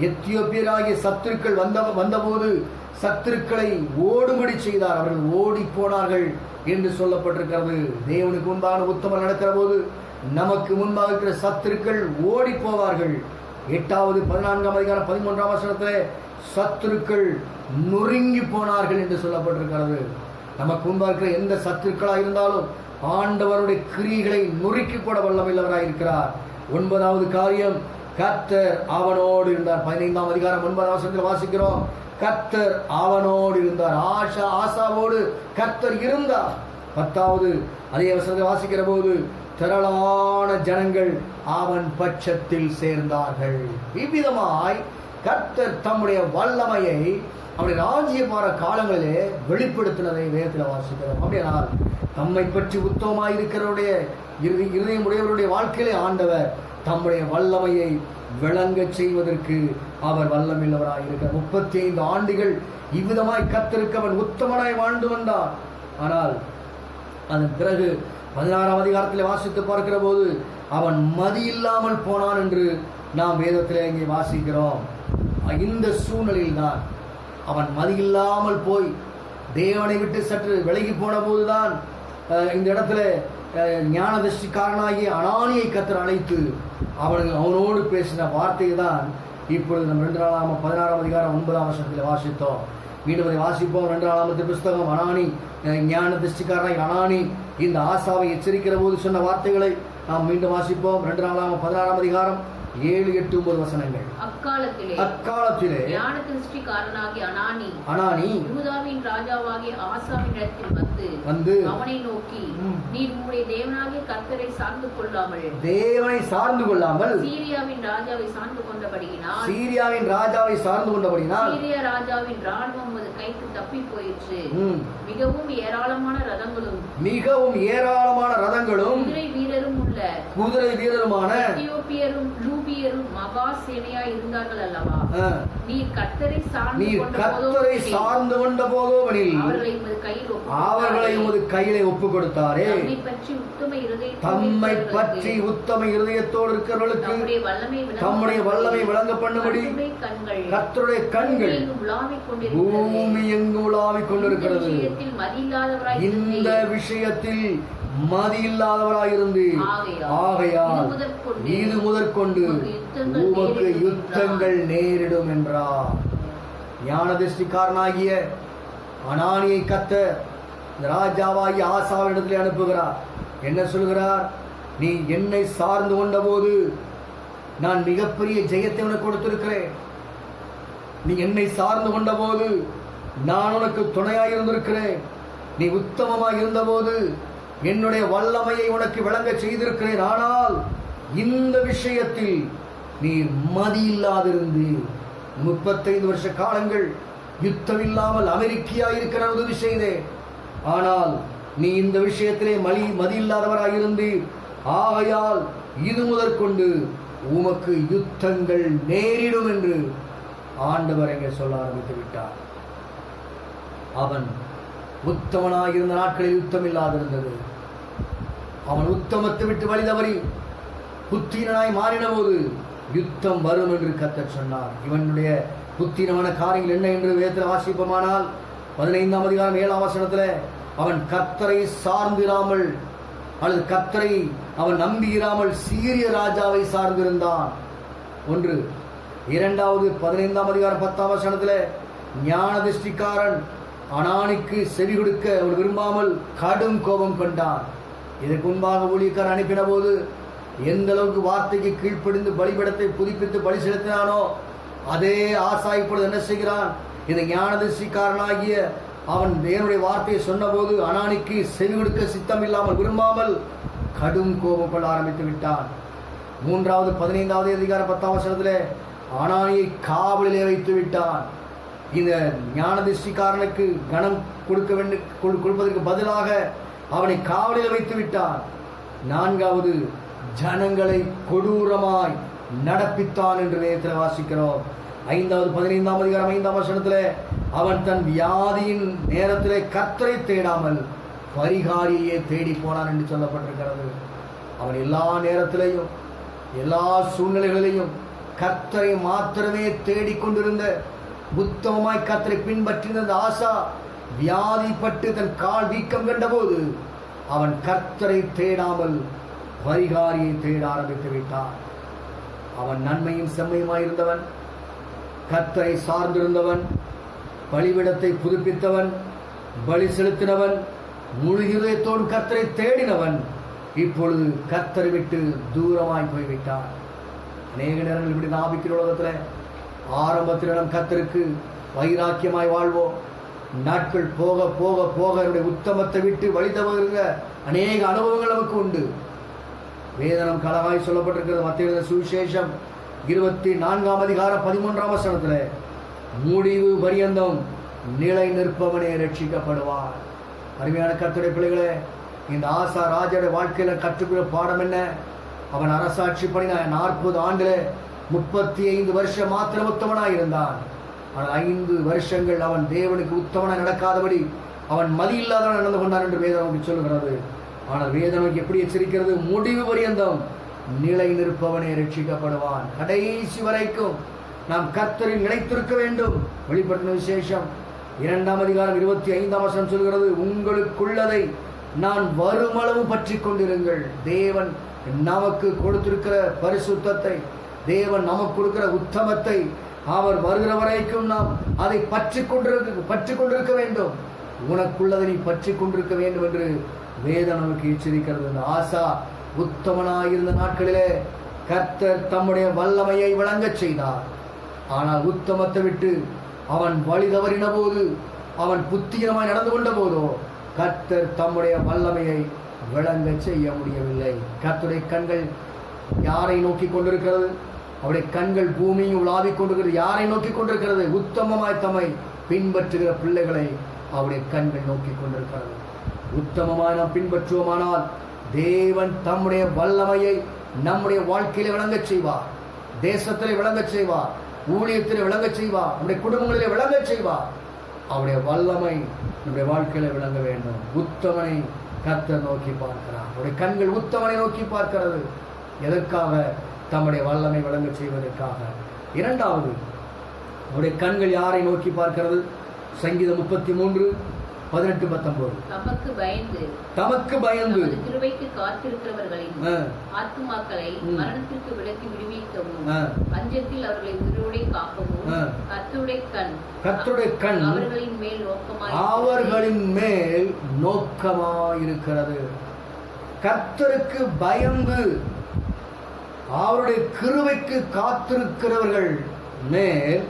எத்தியோப்பியராகிய சத்துருக்கள் வந்தபோது சத்துருக்களை ஓடுபடி செய்தார், அவர்கள் ஓடி போனார்கள் என்று சொல்லப்பட்டிருக்கிறது. தேவனுக்கு முன்பாக உத்தமர் நடக்கிற போது நமக்கு முன்பாக இருக்கிற சத்துருக்கள் ஓடி போவார்கள். 14ஆம் அதிகாரம் 13ஆம் வசனத்திலே சத்துருக்கள் நொறுங்கி போனார்கள் என்று சொல்லப்பட்டிருக்கிறது. நமக்கு முன்பாக இருக்கிற எந்த சத்துருக்களாக இருந்தாலும் ஆண்டவருடைய கிரியைகளை நொறுக்கி போட வல்லமையுள்ளவராக இருக்கிறார். 9வது காரியம், கர்த்தர் அவனோடு இருந்தார். 15ஆம் அதிகாரம் 9ஆம் வசனத்தில் வாசிக்கிறோம், கர்த்தர் அவனோடு இருந்தார். ஆசாவோடு கர்த்தர் இருந்தார். 10வது அதே வசனத்தை வாசிக்கிற போது திரளான ஜனங்கள் அவன் பட்சத்தில் சேர்ந்தார்கள். இவ்விதமாய் கர்த்தர் தம்முடைய வல்லமையை அவருடைய ராஜ்யபார காலங்களிலே வெளிப்படுத்தினதை வேதத்தில் வாசிக்கிறோம். அப்படியானால் தம்மை பற்றி உத்தமமாய் இருக்கிறவருடைய இருதயம் உடையவருடைய வாழ்க்கையிலே ஆண்டவர் தம்முடைய வல்லமையை விளங்க செய்வதற்கு அவர் வல்லமையுள்ளவராய் இருக்கிறார். 35 ஆண்டுகள் இவ்விதமாய் கர்த்தருக்கு அவன் உத்தமனாய் வாழ்ந்து வந்தார். ஆனால் அதன் பிறகு 16ஆம் அதிகாரத்தில் வாசித்து பார்க்கிற போது அவன் மதி இல்லாமல் போனான் என்று நாம் வேதத்திலே இங்கே வாசிக்கிறோம். இந்த சூழ்நிலையில் தான் அவன் மதி இல்லாமல் போய் தேவனை விட்டு சற்று விலகி போன போதுதான் இந்த இடத்துல ஞானதிஷ்டிக்காரனாகிய அனானியை கர்த்தர் அழைத்து அவனோடு பேசின வார்த்தை தான் இப்பொழுது நம்ம 2 நாளாகமம் 16ஆம் அதிகாரம் 9ஆம் வசனத்தில் வாசித்தோம். மீண்டும் அதை வாசிப்போம். 2 நாளாகமத்து புஸ்தகம். அனானி, ஞானதிஷ்டிக்காரனாகிய அனானி இந்த ஆசாவை எச்சரிக்கிற போது சொன்ன வார்த்தைகளை நாம் மீண்டும் வாசிப்போம். 2 நாளாகமம் 16ஆம் அதிகாரம் 7, 8, 9 வசனங்கள். அக்காலத்திலே ஞானதிஷ்டிக்காரனாகிய அனானி யூதாவின் ராஜாவாகிய ஆசாவின் இடத்தில் வந்து அவனை நோக்கி, நீர் உம்முடைய தேவனாகிய கர்த்தரை சார்ந்து கொள்ளாமல் சீரியாவின் ராஜாவை சார்ந்து கொண்டபடியினால் சீரியா ராஜாவின் ராணுவம் உமது கைக்கு தப்பி போயிற்று. மிகவும் ஏராளமான ரதங்களும் குதிரை வீரருமான எத்தியோப்பியரும் லூபியரும் மகா சேனையாய் இருந்தார்கள் அல்லவா? நீர் கர்த்தரை சார்ந்து கொண்ட போதோவெனில் அவர்களை உமது கையிலே ஒப்பு கொடுத்தாரே. தம்மை பற்றி உத்தம இருதயத்தோடு இருக்கிறவர்களுக்கு தம்முடைய வல்லமை விளங்க பண்ணும்படி கர்த்தருடைய கண்கள் பூமி எங்கும் உலாவிக் கொண்டிருக்கிறது. இந்த விஷயத்தில் மதி இல்லாதவராயிருந்து ஆகையால் இது முதற்கொண்டு உமக்கு யுத்தங்கள் நேரிடும் என்றார். ஞானதிஷ்டிக்காரனாகிய அனானியை கர்த்தர் ராஜாவாகிய ஆசாவிடத்தில் அனுப்புகிறார். என்ன சொல்கிறார்? நீ என்னை சார்ந்து கொண்ட போது நான் மிகப்பெரிய ஜெயத்தை உனக்கு கொடுத்திருக்கிறேன். நீ என்னை சார்ந்து கொண்ட போது நான் உனக்கு துணையாக இருந்திருக்கிறேன். நீ உத்தமமாக இருந்தபோது என்னுடைய வல்லமையை உனக்கு விளங்க செய்திருக்கிறேன். ஆனால் இந்த விஷயத்தில் நீ மதி இல்லாதிருந்து 35 வருஷ காலங்கள் யுத்தம் இல்லாமல் அமெரிக்கையாயிருக்கிற உதவி செய்தேன். ஆனால் நீ இந்த விஷயத்திலே மதி இல்லாதவராயிருந்து ஆகையால் இது முதற்கொண்டு உமக்கு யுத்தங்கள் நேரிடும் என்று ஆண்டவர் எங்கே சொல்ல ஆரம்பித்து விட்டார். அவன் உத்தமனாயிருந்த நாட்களில் யுத்தம் இல்லாதிருந்தது. அவன் உத்தமத்தை விட்டு வழிதவறி புத்தீனாய் மாறின போது யுத்தம் வரும் என்று கர்த்தர் சொன்னார். இவனுடைய புத்தினமான காரியங்கள் என்ன என்று வேதத்தில் வாசிப்போமானால் 15ஆம் அதிகாரம் 7ஆம் வசனத்தில் அவன் கர்த்தரை சார்ந்திராமல் அல்லது கர்த்தரை அவன் நம்பியிராமல் சீரிய ராஜாவை சார்ந்திருந்தான். ஒன்று. இரண்டாவது 15ஆம் அதிகாரம் 10ஆம் வசனத்தில் ஞான திருஷ்டிக்காரன் அனானிக்கு செவி கொடுக்க அவன் விரும்பாமல் கடும் கோபம் கொண்டான். இதற்கு முன்பாக ஊழியக்காரன் அனுப்பின போது எந்த அளவுக்கு வார்த்தைக்கு கீழ்ப்படிந்து பலிபீடத்தை புதுப்பித்து பலி செலுத்தினானோ அதே ஆசா இப்பொழுது என்ன செய்கிறான்? இந்த ஞான திருஷ்டிக்காரனாகிய அவன் தேவனுடைய வார்த்தையை சொன்னபோது அனானிக்கு செவி கொடுக்க சித்தம் இல்லாமல் விரும்பாமல் கடும் கோபம் கொள்ள ஆரம்பித்து விட்டான். மூன்றாவது 15ஆவது அதிகாரம் 10ஆம் வசனத்தில் அனானியை காவலிலே வைத்து விட்டான். இந்த ஞான திருஷ்டிக்காரனுக்கு கனம் கொடுப்பதற்கு பதிலாக அவனை காவலில் வைத்து விட்டான். நான்காவது ஜனங்களை கொடூரமாய் நடப்பித்தான் என்று வேதத்தில் வாசிக்கிறோம். 5வது 15ஆம் அதிகாரம் 5ஆம் வசனத்தில் அவன் தன் வியாதியின் நேரத்திலே கர்த்தரை தேடாமல் பரிகாரியே தேடி போனான் என்று சொல்லப்பட்டிருக்கிறது. அவன் எல்லா நேரத்திலையும் எல்லா சூழ்நிலைகளிலையும் கர்த்தரை மாத்திரமே தேடிக்கொண்டிருந்த உத்தமமாய் கர்த்தரை பின்பற்றின ஆசா வியாதிப்பட்டு தன் கால் வீக்கம் கண்டபோது அவன் கர்த்தரை தேடாமல் பரிகாரியை தேட ஆரம்பித்து விட்டான். அவன் நன்மையும் செம்மையுமாயிருந்தவன், கர்த்தரை சார்ந்திருந்தவன், பலிபீடத்தை புதுப்பித்தவன், பலி செலுத்தினவன், முழு இதயத்தோடு கர்த்தரை தேடினவன் இப்பொழுது கர்த்தரை விட்டு தூரமாய் போய்விட்டான். அநேக நேரங்கள் இப்படி நாபிக்கிற உலகத்தில் ஆரம்பத்தில் நம் கர்த்தருக்கு வைராக்கியமாய் வாழ்வோம். நாட்கள் போக போக போக என்னுடைய உத்தமத்தை விட்டு வழி தவறுகிற அநேக அனுபவங்கள் நமக்கு உண்டு. வேதனம் கலகாய் சொல்லப்பட்டிருக்கிறது. மத்தேயு சுவிசேஷம் 24ஆம் அதிகாரம் 13ஆம் வசனத்தில் முடிவு பரியந்தம் நிலை நிற்பவனே ரட்சிக்கப்படுவார். அருமையான கர்த்தருடைய பிள்ளைகளே, இந்த ஆசா ராஜாவுடைய வாழ்க்கையில கற்றுக்கொள்ள பாடம் என்ன? அவன் அரசாட்சி பண்ணின 40 ஆண்டுல 35 வருஷம் மாத்திரம் உத்தமனாய் இருந்தான். ஆனால் 5 வருஷங்கள் அவன் தேவனுக்கு உத்தமனாய் நடக்காதபடி அவன் மதி இல்லாதவன் நடந்து கொண்டான் என்று வேதம் நமக்கு சொல்லுகிறது. ஆனால் வேதம் நமக்கு எப்படி எச்சரிக்கிறது? முடிவு பரியந்தம் நிலை நிற்பவனே ரட்சிக்கப்படுவான். கடைசி வரைக்கும் நாம் கர்த்தரில் நிலைத்திருக்க வேண்டும். வெளிப்படுத்தின விசேஷம் 2ஆம் அதிகாரம் 25ஆம் வசனம் சொல்கிறது, உங்களுக்குள்ளதை நான் வருமளவு பற்றி கொண்டிருங்கள். தேவன் நமக்கு கொடுத்திருக்கிற பரிசுத்தத்தை, தேவன் நமக்கு கொடுக்கிற உத்தமத்தை அவர் வருகிற வரைக்கும் நாம் அதை பற்றி கொண்டிருக்க வேண்டும். உனக்குள்ளதை நீ பற்றி கொண்டிருக்க வேண்டும் என்று வேதம் நமக்கு எச்சரிக்கிறது. இந்த ஆசா உத்தமனாயிருந்த நாட்களிலே கர்த்தர் தம்முடைய வல்லமையை விளங்கச் செய்தார். ஆனால் உத்தமத்தை விட்டு அவன் வழி தவறின போது, அவன் புத்தியமாய் நடந்து கொண்ட போதோ கர்த்தர் தம்முடைய வல்லமையை விளங்க செய்ய முடியவில்லை. கர்த்தருடைய கண்கள் யாரை நோக்கி கொண்டிருக்கிறது? அவருடைய கண்கள் பூமியை உலாவிக் கொண்டிருக்கிறது. யாரை நோக்கி கொண்டிருக்கிறது? உத்தமமாய் தம்மை பின்பற்றுகிற பிள்ளைகளை அவருடைய கண்கள் நோக்கி கொண்டிருக்கிறது. உத்தமமாய் நாம் பின்பற்றுவோமானால் தேவன் தம்முடைய வல்லமையை நம்முடைய வாழ்க்கையிலே விளங்கச் செய்வார், தேசத்திலே விளங்கச் செய்வார், ஊழியத்திலே விளங்கச் செய்வார், நம்முடைய குடும்பங்களிலே விளங்கச் செய்வார். அவருடைய வல்லமை நம்முடைய வாழ்க்கையில விளங்க வேண்டும். உத்தமனை கர்த்தர் நோக்கி பார்க்கிறார். அவருடைய கண்கள் உத்தமனை நோக்கி பார்க்கிறது. எதற்காக? தம்முடைய வல்லமை விளங்க செய்வதற்காக. இரண்டாவது, அவருடைய கண்கள் யாரை நோக்கி பார்க்கிறது? சங்கீதம் 33:18-19. தமக்கு பயந்து கிருபைக்கு காத்திருக்கிறவர்களின் ஆத்துமாக்களை மரணத்திற்கு விலக்கி விடுவிக்கவும், பஞ்சத்தில் அவர்களை உயிரோடே காக்கவும் கர்த்தருடைய கண் அவர்களின் மேல் நோக்கமாயிருக்கிறது. கர்த்தருக்கு பயந்து அவருடைய கிருபைக்கு காத்திருக்கிறவர்கள் மேல்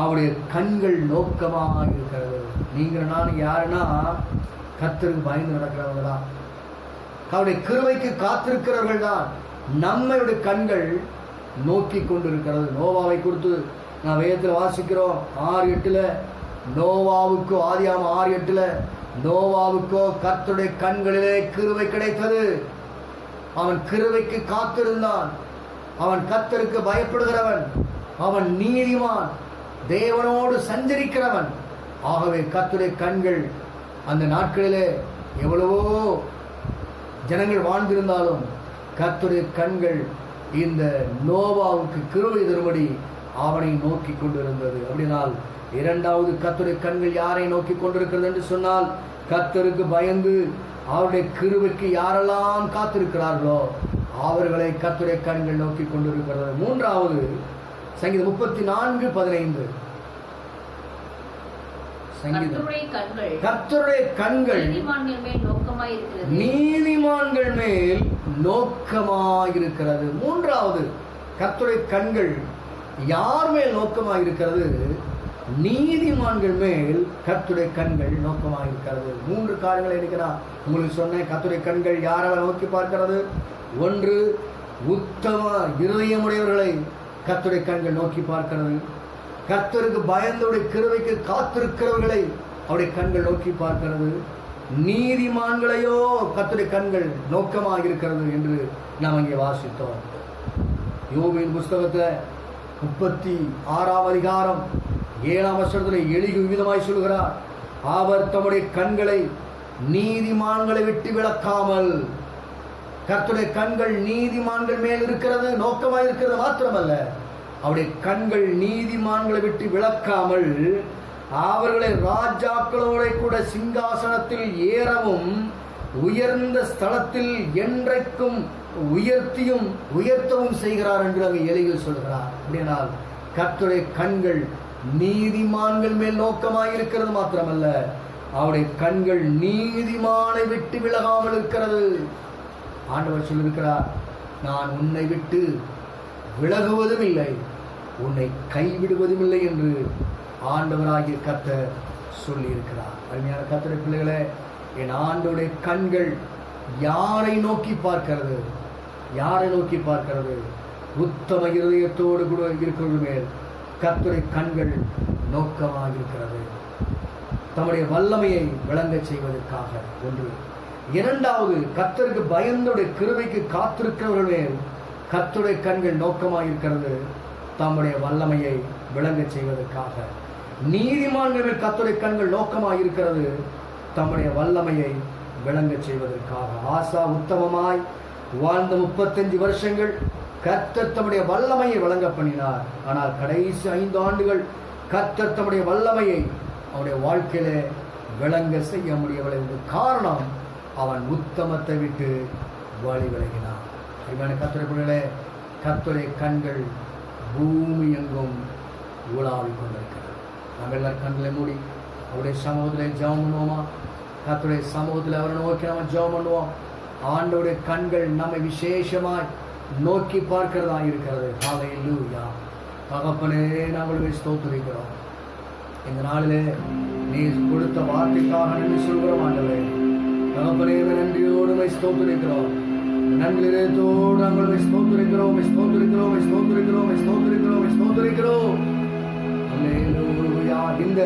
அவருடைய கண்கள் நோக்கமாக இருக்கிறது. நீங்கள் நான் யாருன்னா கர்த்தருக்கு பயந்து நடக்கிறவங்க தான், அவருடைய கிருபைக்கு காத்திருக்கிறவர்கள் தான். நம்மளுடைய கண்கள் நோக்கி கொண்டிருக்கிறது. நோவாவை குறித்து நான் வேதத்தில் வாசிக்கிறோம் 6:8. நோவாவுக்கோ, ஆதியாகமம் 6:8, நோவாவுக்கோ கர்த்தருடைய கண்களிலே கிருபை கிடைத்தது. அவன் கிருபைக்கு காத்திருந்தான். அவன் கர்த்தருக்கு பயப்படுகிறவன், அவன் நீதிமான், தேவனோடு சஞ்சரிக்கிறவன். ஆகவே கர்த்தருடைய கண்கள் அந்த நாட்களிலே எவ்வளவோ ஜனங்கள் வாழ்ந்திருந்தாலும் கர்த்தருடைய கண்கள் இந்த நோவாவுக்கு கிருபை தரும்படி அவனை நோக்கி கொண்டிருந்தது. அப்படினால் இரண்டாவது கர்த்தருடைய கண்கள் யாரை நோக்கி கொண்டிருக்கிறது என்று சொன்னால், கர்த்தருக்கு பயந்து அவருடைய கிருபைக்கு யாரெல்லாம் காத்திருக்கிறார்களோ அவர்களை கர்த்தருடைய கண்கள் நோக்கி கொண்டிருக்கிறது. மூன்றாவது சங்கீதம் 34:15. கர்த்தருடைய கண்கள் நீதிமான்கள் மேல் நோக்கமாயிருக்கிறது. மூன்றாவது கர்த்தருடைய கண்கள் யார் மேல் நோக்கமாயிருக்கிறது? நீதிமான்கள் மேல் கர்த்தருடைய கண்கள் நோக்கமாயிருக்கிறது. மூன்று காரியங்களை இருக்கிறார் உங்களுக்கு சொன்னேன். கர்த்தருடைய கண்கள் யாரை நோக்கி பார்க்கிறது? ஒன்று, உத்தம இருதயமுடையவர்களை கர்த்தருடைய கண்கள் நோக்கி பார்க்கிறது. கர்த்தருக்கு பயந்தோடைய கிருபைக்கு காத்திருக்கிறவர்களை அவருடைய கண்கள் நோக்கி பார்க்கிறது. நீதிமான்களையோ கர்த்தருடைய கண்கள் நோக்கமாக இருக்கிறது என்று நாம் அங்கே வாசித்தோம். யோபின் புஸ்தகத்தில் 36ஆம் அதிகாரம் 7ஆம் வசனத்தில் எளிய விதமாய் சொல்கிறார், அவர் தம்முடைய கண்களை நீதிமான்களை விட்டு விலக்காமல். கர்த்தருடைய கண்கள் நீதிமான்கள் மேல் இருக்கிறது, நோக்கமாக இருக்கிறது மாத்திரமல்ல, அவருடைய கண்கள் நீதிமான்களை விட்டு விலக்காமல் அவர்களை ராஜாக்களோட கூட சிங்காசனத்தில் ஏறவும் உயர்ந்த ஸ்தலத்தில் என்றைக்கும் உயர்த்தவும் செய்கிறார் என்று அங்கே எளியில் சொல்கிறார். அப்படினால் கர்த்தருடைய கண்கள் நீதிமான்கள் மேல் நோக்கமாக இருக்கிறது மாத்திரமல்ல, அவருடைய கண்கள் நீதிமானை விட்டு விலகாமல் இருக்கிறது. ஆண்டவர் சொல்லியிருக்கிறார், நான் உன்னை விட்டு விலகுவதும் இல்லை, உன்னை கைவிடுவதும் இல்லை என்று ஆண்டவராகிய கர்த்தர் சொல்லியிருக்கிறார். அருமையான கர்த்தருடைய பிள்ளைகளே, என் ஆண்டவருடைய கண்கள் யாரை நோக்கி பார்க்கிறது? யாரை நோக்கி பார்க்கிறது? உத்தம இருதயத்தோடு கூட இருக்கிறது மேல் கர்த்தருடைய கண்கள் நோக்கமாக இருக்கிறது. தம்முடைய வல்லமையை விளங்க செய்வதற்காக ஒன்று. இரண்டாவது, கர்த்தருக்கு பயந்தோடைய கிருபைக்கு காத்திருக்கிறவர்கள் மேல் கர்த்தருடைய கண்கள் நோக்கமாக இருக்கிறது, தம்முடைய வல்லமையை விளங்க செய்வதற்காக. நீதிமான்கள் கர்த்தருடைய கண்கள் நோக்கமாக இருக்கிறது, தம்முடைய வல்லமையை விளங்க செய்வதற்காக. ஆசா உத்தமமாய் வாழ்ந்த 35 வருஷங்கள் கர்த்தர் தம்முடைய வல்லமையை விளங்க பண்ணினார். ஆனால் கடைசி 5 ஆண்டுகள் கர்த்தர் தம்முடைய வல்லமையை அவனுடைய வாழ்க்கையில விளங்க செய்ய முடியவில்லை. காரணம், அவன் உத்தமத்தை விட்டு வழி விலகினான். கர்த்தருடைய பிள்ளைகளே, கர்த்தருடைய கண்கள் பூமி எங்கும் ஊழாவிக் கொண்டிருக்கிறது. நம்ம எல்லாரும் கண்களை மூடி அவருடைய சமூகத்தில் ஜெபம் பண்ணுவோமா? கர்த்தருடைய சமூகத்தில் அவரை நோக்கி நம்ம ஜெபம் பண்ணுவோம். ஆண்டவருடைய கண்கள் நம்மை விசேஷமாய் நோக்கி பார்க்கிறதா இருக்கிறது. ஹல்லேலூயா. தகப்பனே, நாங்கள் ஸ்தோத்திரிக்கிறோம். இந்த நாளிலே நீ கொடுத்த வார்த்தைக்காக நன்றி சொல்கிறோம். ஆண்டவரே தகப்பனே, நன்றியோடு ஸ்தோத்திரிக்கிறோம். நன்றியோடு நாங்கள் ஸ்தோத்திரிக்கிறோம். ஹல்லேலூயா. இந்த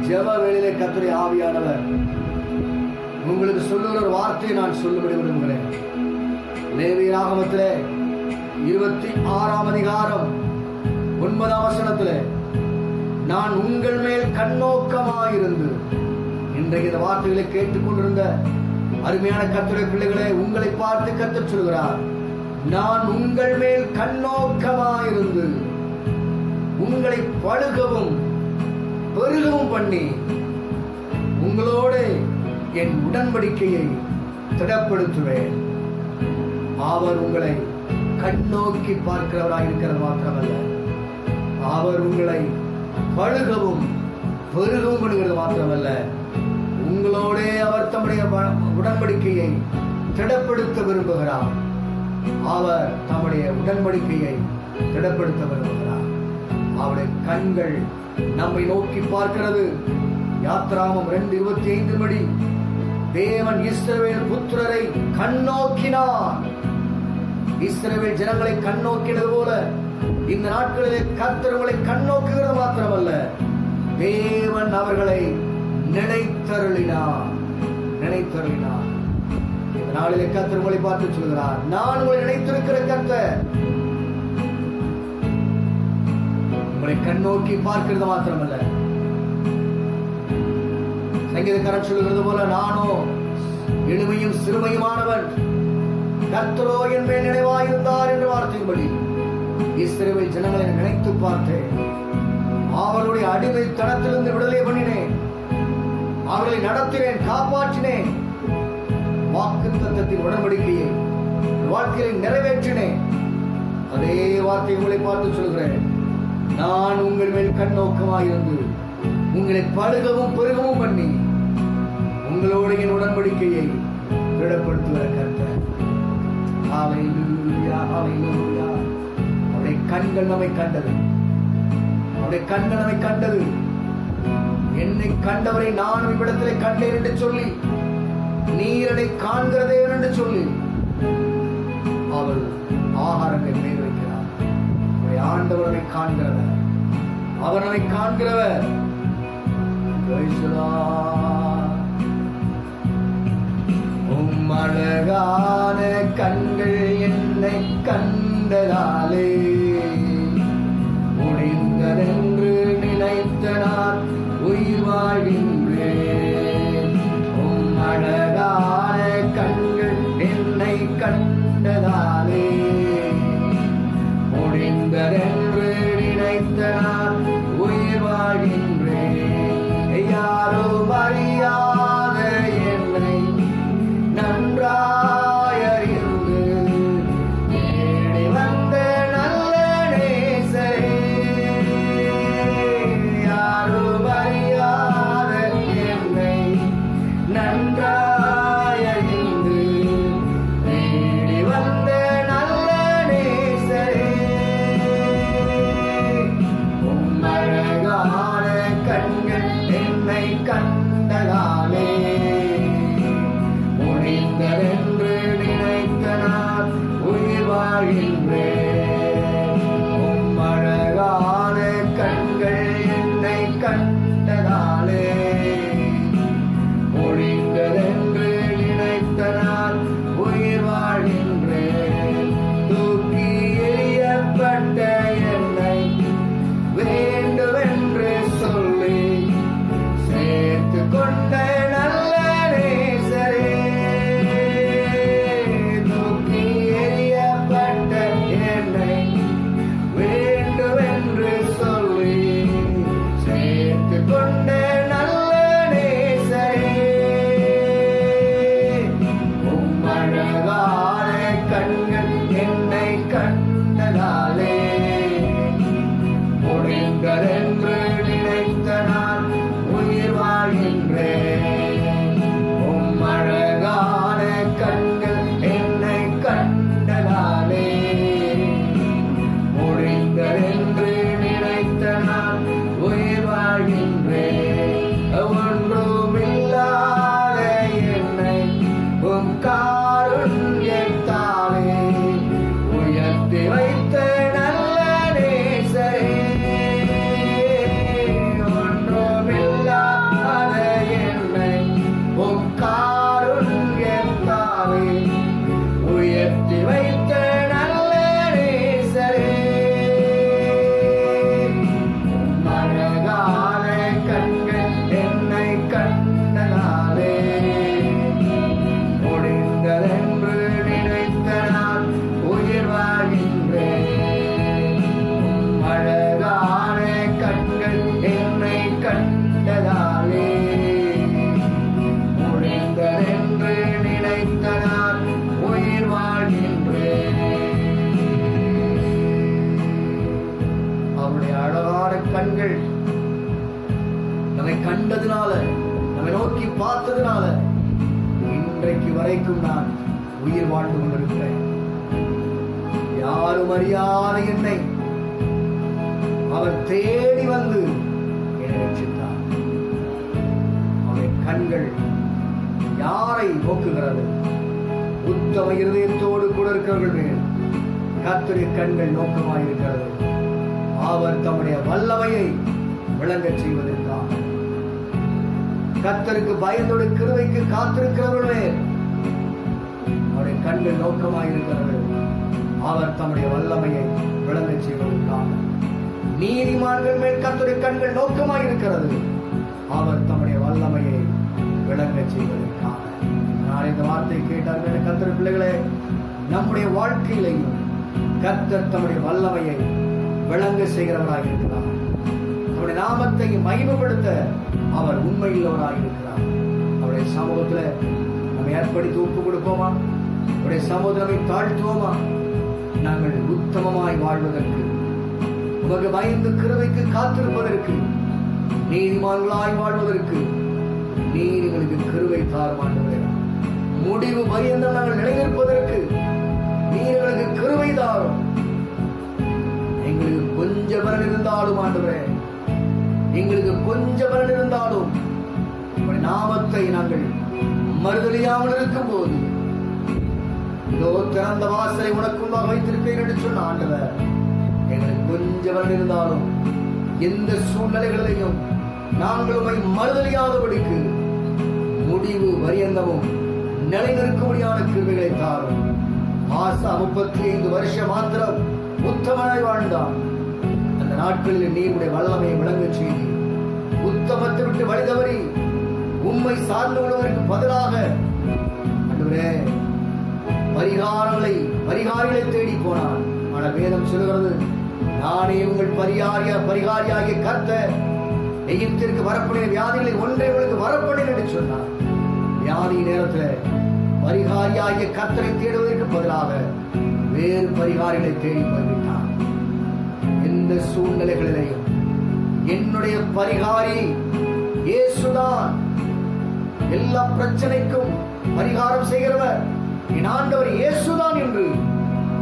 ஜெப வேளையிலே கர்த்தருடைய ஆவியானவர் உங்களுக்கு சொல்லுகிற ஒரு வார்த்தையை நான் சொல்லும்படி விரும்புகிறேன். லேவியராகமத்திலே 26ஆம் அதிகாரம் 9ஆம் வசனத்திலே, நான் உங்கள் மேல் கண்ணோக்கமாயிருந்து. இன்றைக்கு இந்த வார்த்தைகளை கேட்டுக்கொண்டிருந்த அருமையான கர்த்தருடைய பிள்ளைகளே, உங்களை பார்த்து கர்த்தர் சொல்கிறார், நான் உங்கள் மேல் கண்ணோக்கமாயிருந்து உங்களை பழுகவும் பெருகவும் பண்ணி உங்களோடு என் உடன்படிக்கையை திடப்படுத்துவேன். அவர் உங்களை கண்ணோக்கி பார்க்கிறவராய் இருக்கிறது மாத்திரமல்ல, அவர் உங்களை பழுகவும் பெருகவும் பண்ணுகிறது மாத்திரமல்ல, உங்களோட அவர் தம்முடைய உடன்படிக்கையை திடப்படுத்த விரும்புகிறார். அவர் தம்முடைய உடன்படிக்கையை திடப்படுத்த விரும்புகிறார். அவருடைய கண்கள் நம்மை நோக்கி பார்க்கிறது. யாத்ராகமம் 2:25 படி தேவன் இஸ்ரவேல் புத்திரரை கண்ணோக்கினார். இஸ்ரவேல் ஜனங்களை கண்ணோக்கினது போல இந்த நாட்களிலே கர்த்தர் உங்களை கண்ணோக்குகிறது மாத்திரமல்ல, தேவன் அவர்களை நினைத்தருளினார். இந்த நாளிலே கர்த்தர் உங்களை பார்த்து சொல்கிறார், நான் உங்களை நினைத்திருக்கிற கர்த்தர். உங்களை கண்ணோக்கி பார்க்கிறது மாத்திரமல்ல, சங்கீதக்காரன் சொல்கிறது போல, நானோ எளிமையும் சிறுமையுமானவன், கர்த்தரோ என் மேல் நினைவாயிருந்தார் என்ற வார்த்தையின்படி இஸ்ரவேல் ஜனங்களை நினைத்து பார்த்தேன். அவர்களுடைய அடிமைத்தனத்திலிருந்து விடுதலை பண்ணினேன். அவர்களை நடத்தினேன், காப்பாற்றினேன். வாக்குத்தத்தத்தின் உடன்படிக்கையை வாழ்க்கையில் நிறைவேற்றினேன். அதே வார்த்தை உங்களை பார்த்து சொல்கிறேன். நான் உங்கள் மேல் கண்ணோக்கமாயிருந்து உங்களை பழுகவும் பெருகவும் பண்ணி உங்களோடு என் உடன்படிக்கையை திடப்படுத்துகிற கர்த்தர். ஹல்லேலூயா, ஹல்லேலூயா. அவருடைய கண்கள் நம்மை கண்டது. அவருடைய கண்கள் நம்மை கண்டது. என்னை கண்டவரை நான் இவ்விடத்திலே கண்டேன் என்று சொல்லி, நீர் என்னை காண்கிறதே என்று சொல்லி அவர் ஆகாரத்தை மேல் வைக்கிறார். அவருடைய ஆண்டவரை காண்கிறவர், அவர் நம்மை காண்கிறவர். அழகான கண்கள் என்னை கண்டதாலே முடிந்ததென்று நினைத்த நான் உயிர் வாழ்கின்றேன். அழகான கண்கள் என்னை கண்டதாலே முடிந்ததென்று நினைத்த நான் உயிர் வாழ்கின்றேன். யாரும் அறியாத என்னை நன்றாய் அறிந்து தேடி வந்த நல்ல நேசரே. யாரும் அறியாத என்னை நன்றாய் அறிந்து தேடி வந்த நல்ல நேசரே. அழகான கண்கள் என்னை கண்டதாலே முடிந்ததென்று நினைத்த நான் உயிர் வாழ்கின்றேன். அழகான கண்கள் என்னை கண்டதாலே முடிந்ததென்று நினைத்த நான் உயிர் வாழ்கின்றேன். தூக்கி எறியப்பட்ட என்னை வேண்டுமென்று சொல்லி சேர்த்து கொண்ட நல்ல நேசரே. தூக்கி எறியப்பட்ட என்னை வேண்டுமென்று சொல்லி சேர்த்து கொண்ட நல்ல நேசரே. அழகான கண்கள் என்னை கண்டதாலே முடிந்ததென்று நினைத்த நான் உயிர் வாழ்கின்றேன். அழகான கண்கள் என்னை கண்டதாலே முடிந்ததென்று நினைத்த நான் உயிர் வாழ்கின்றேன். ஒன்றுமில்லாத என்னை உம் காருண்யத்தாலே உயர்த்தி வைத்த நல்ல நேசரே. ஒன்றுமில்லாத என்னை உம் காருண்யத்தாலே உயர்த்தி வைத்த நல்ல நேசரே. அழகான கண்கள் என்னை கண்டதாலே முடிந்ததென்று நினைத்த நான் உயிர் வாழ்கின்றேன். அழகான கண்கள் என்னை கண்டதாலே முடிந்ததென்று நினைத்த நான் உயிர் வாழ்கின்றேன். அவருடைய அழகான கண்கள் நம்மை கண்டதுனால, நம்மை நோக்கி பார்த்ததுனால இன்றைக்கு வரைக்கும் நான் உயிர் வாழ்ந்து கொண்டிருக்கிறேன். யாரும் அறியாத என்னை அவர் தேடி வந்து என்னை ரட்சித்தார். அவருடைய கண்கள் யாரை நோக்குகிறது? உத்தம இருதயத்தோடு கூட இருக்கிறவர்கள் மேல் கர்த்தருடைய கண்கள் நோக்கமாயிருக்கிறது. அவர் தம்முடைய வல்லமையை விளங்கச் செய்வதற்காக கர்த்தருக்கு பயந்தோடு கிருபைக்கு காத்திருக்கிறவர்கள் மேல் அவருடைய கண்கள் நோக்கமாயிருக்கிறது. அவர் தம்முடைய வல்லமையை விளங்கச் செய்வதற்காக நீதிமான்கள் மேல் கர்த்தருடைய கண்கள் நோக்கமாயிருக்கிறது. அவர் தம்முடைய வல்லமையை விளங்கச் செய்வதற்காக. நான் இந்த வார்த்தையை கேட்டார்கள் கர்த்தருடைய பிள்ளைகளே, நம்முடைய வாழ்க்கையிலையும் கர்த்தர் தம்முடைய வல்லமையை விளங்க செய்கிறவராக இருக்கிறார். அவருடைய நாமத்தை மகிமைப்படுத்த அவர் உண்மையுள்ளவராக இருக்கிறார். அவருடைய சமூகத்துல நம்மை ஏற்படுத்தி ஒப்பு கொடுப்போமா? அவருடைய சமூகத்தில் நம்மை தாழ்த்துவோமா? நாங்கள் உத்தமமாய் வாழ்வதற்கு, உமக்கு பயந்து கிருபைக்கு காத்திருப்பதற்கு, நீதிமான்களாய் வாழ்வதற்கு நீர் எங்களுக்கு கிருபை தாரும் ஆண்டவரே. முடிவு பரியந்தம் நாங்கள் நிலைநிற்பதற்கு நீர் எங்களுக்கு கிருபை தாரும். எங்களுக்கு கொஞ்ச பலன் இருந்தாலும் ஆண்டவரே, எங்களுக்கு கொஞ்ச பலன் இருந்தாலும் நாமத்தை நாங்கள் மறுதலியாமல் இருக்கும் போது இதோ திறந்த வாசலை உனக்குள்ளாக வைத்திருக்கேன் என்று சொன்ன ஆண்டவர், எங்களுக்கு கொஞ்ச பலன் இருந்தாலும் எந்த சூழ்நிலைகளிலையும் நாங்கள் உம்மை மறுதலியாதபடிக்கு முடிவு பரியந்தமும் நிலைநிற்கும்படியான கிருபைகளை தாரும். ஆசா 35 வருஷம் மாத்திரம் உத்தமனாய் வாழ்ந்தான். அந்த நாட்களில் நீருடைய வல்லமையை விளங்க செய்தி உத்தமத்தை விட்டு வழி தவறி உம்மை சார்ந்து கொள்வதற்கு பதிலாக ஆண்டவரே பரிகாரிகளை தேடி போனான். ஆனால் வேதம் சொல்கிறது, நானே உங்கள் பரிகாரியாகிய கர்த்தர், எகிப்திற்கு வரக்கூடிய வியாதிகளை ஒன்றை உங்களுக்கு வரப்படும் என்று சொன்னார். வியாதி நேரத்தில் பரிகாரியாகிய கர்த்தரை தேடுவதற்கு பதிலாக வேறு பரிகாரிகளை தேடி போய்விட்டான். எந்த சூழ்நிலைகளிலேயும் என்னுடைய பரிகாரி இயேசுதான். எல்லா பிரச்சனைக்கும் பரிகாரம் செய்கிறவர் என் ஆண்டவர் இயேசுதான் என்று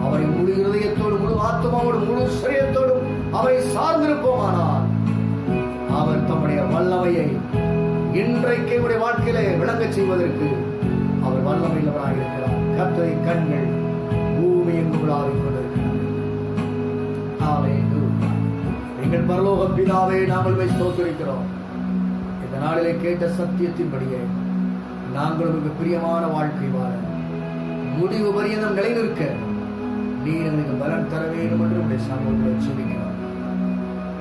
அவரை முழு இருதயத்தோடு, முழு ஆத்மாவோடு, முழு சரீரத்தோடும் அவரை சார்ந்திருப்போமானால் அவர் தம்முடைய வல்லமையை இன்றைக்கு உடைய வாழ்க்கையிலே விளங்க செய்வதற்கு அவர் வல்லமையுள்ளவராக இருக்கிறார். கர்த்தரை கண்கள் பூமி எங்கும் ஆவிக் கொண்டிருக்கிறது. எங்கள் பரலோக பிதாவே, நாங்கள் ஸ்தோத்திரிக்கிறோம். இந்த நாளிலே கேட்ட சத்தியத்தின்படியே நாங்கள் உங்களுக்கு பிரியமான வாழ்க்கை வாழ, முடிவு பரியந்தம் நிலைநிற்க நீர் எங்களுக்கு பலன் தர வேண்டும் என்று உடைய சமூகத்தில் சொல்லிக்கிறோம்.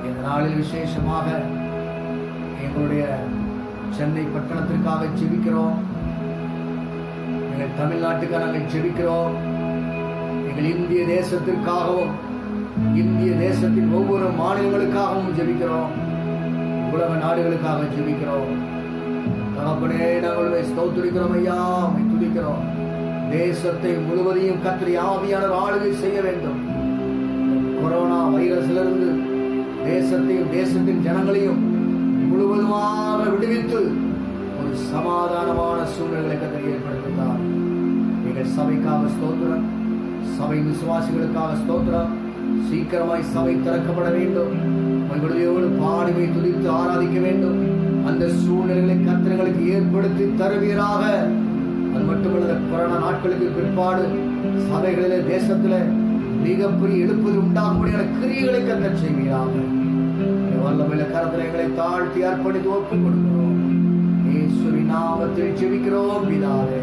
இந்த நாளில் விசேஷமாக எங்களுடைய சென்னை பட்டணத்திற்காக ஜெபிக்கிறோம். எங்கள் தமிழ்நாட்டுக்காக நாங்கள் ஜெபிக்கிறோம். எங்கள் இந்திய தேசத்திற்காகவும், இந்திய தேசத்தின் ஒவ்வொரு மாநிலங்களுக்காகவும் ஜெபிக்கிறோம். உலக நாடுகளுக்காக ஜெபிக்கிறோம். தகப்பனே, நாங்கள் ஸ்தோத்திரிக்கிறோம் ஐயா, துதிக்கிறோம். தேசத்தை முழுவதையும் கர்த்தர் ஆவியானவர் ஆளுகை செய்ய வேண்டும். கொரோனா வைரஸிலிருந்து தேசத்தையும் தேசத்தின் ஜனங்களையும் முழுவதுமாக விடுவித்து ஒரு சமாதானமான சூழ்நிலைகளை கர்த்தர் ஏற்படுத்துகிறார். எங்கள் சபைக்காக ஸ்தோத்திரம், சபை விசுவாசிகளுக்காக ஸ்தோத்திரம். சீக்கிரமாய் சபை திறக்கப்பட வேண்டும். உங்களுடையோடு பாடுமை துதித்து ஆராதிக்க வேண்டும். அந்த சூழ்நிலைகளை கர்த்தர்களுக்கு ஏற்படுத்தி தருவீராக. அது மட்டுமல்ல, கொரோனா நாட்களுக்கு பிற்பாடு சபைகளிலே தேசத்திலே மிகப்பெரிய எழுப்புதல் உண்டாகும்படியான கிரியைகளை கர்த்தர் செய்வீராக. வல்லமையில கரத்திலே தாழ்த்தி அர்ப்பணித்து ஒப்புக் கொடுக்கிறோம். இயேசுவின் நாமத்தில் ஜெபிக்கிறோம் பிதாவே,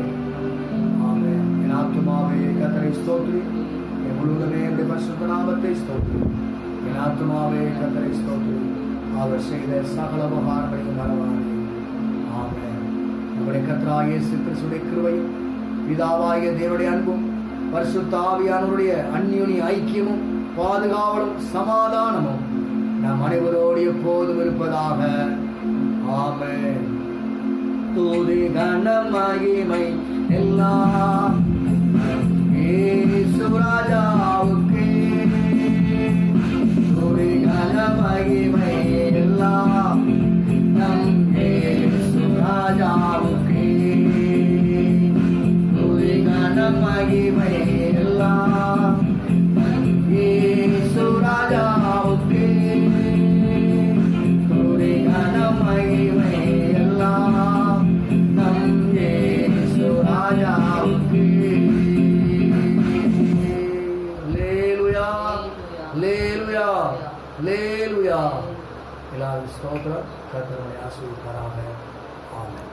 ஆமென். என் ஆத்துமாவே கர்த்தரை ஸ்தோத்திரி, என் முழுவதுமே என்னுடைய பரிசுத்த நாமத்தை ஸ்தோத்திரி. என் ஆத்துமாவே கர்த்தரை ஸ்தோத்திரி, அவர் செய்த சகல உபகாரங்களையும் மறவாதே. ஆமென். நம்முடைய கர்த்தராகிய இயேசு கிறிஸ்துவின் கிருபையும், பிதாவாகிய தேவனுடைய அன்பும், பரிசுத்த ஆவியானவருடைய அந்யோன்ய ஐக்கியமும், பாதுகாவலும், சமாதானமும் நம் அனைவரோடு எப்போதும் இருப்பதாக. ஆமென். துதி கனம் மகிமை எல்லாம் இயேசு ராஜாவுக்கே. துதி கனம் மகிமை எல்லாம் நம் இயேசு ராஜாவுக்கே. துதி கனம் மகிமை எல்லாம் இயேசு ராஜாவுக்கே. எல்லாரும் ஸ்தோத்திரம். கர்த்தரை ஆசீர்வதிப்பாராக. ஆமென்.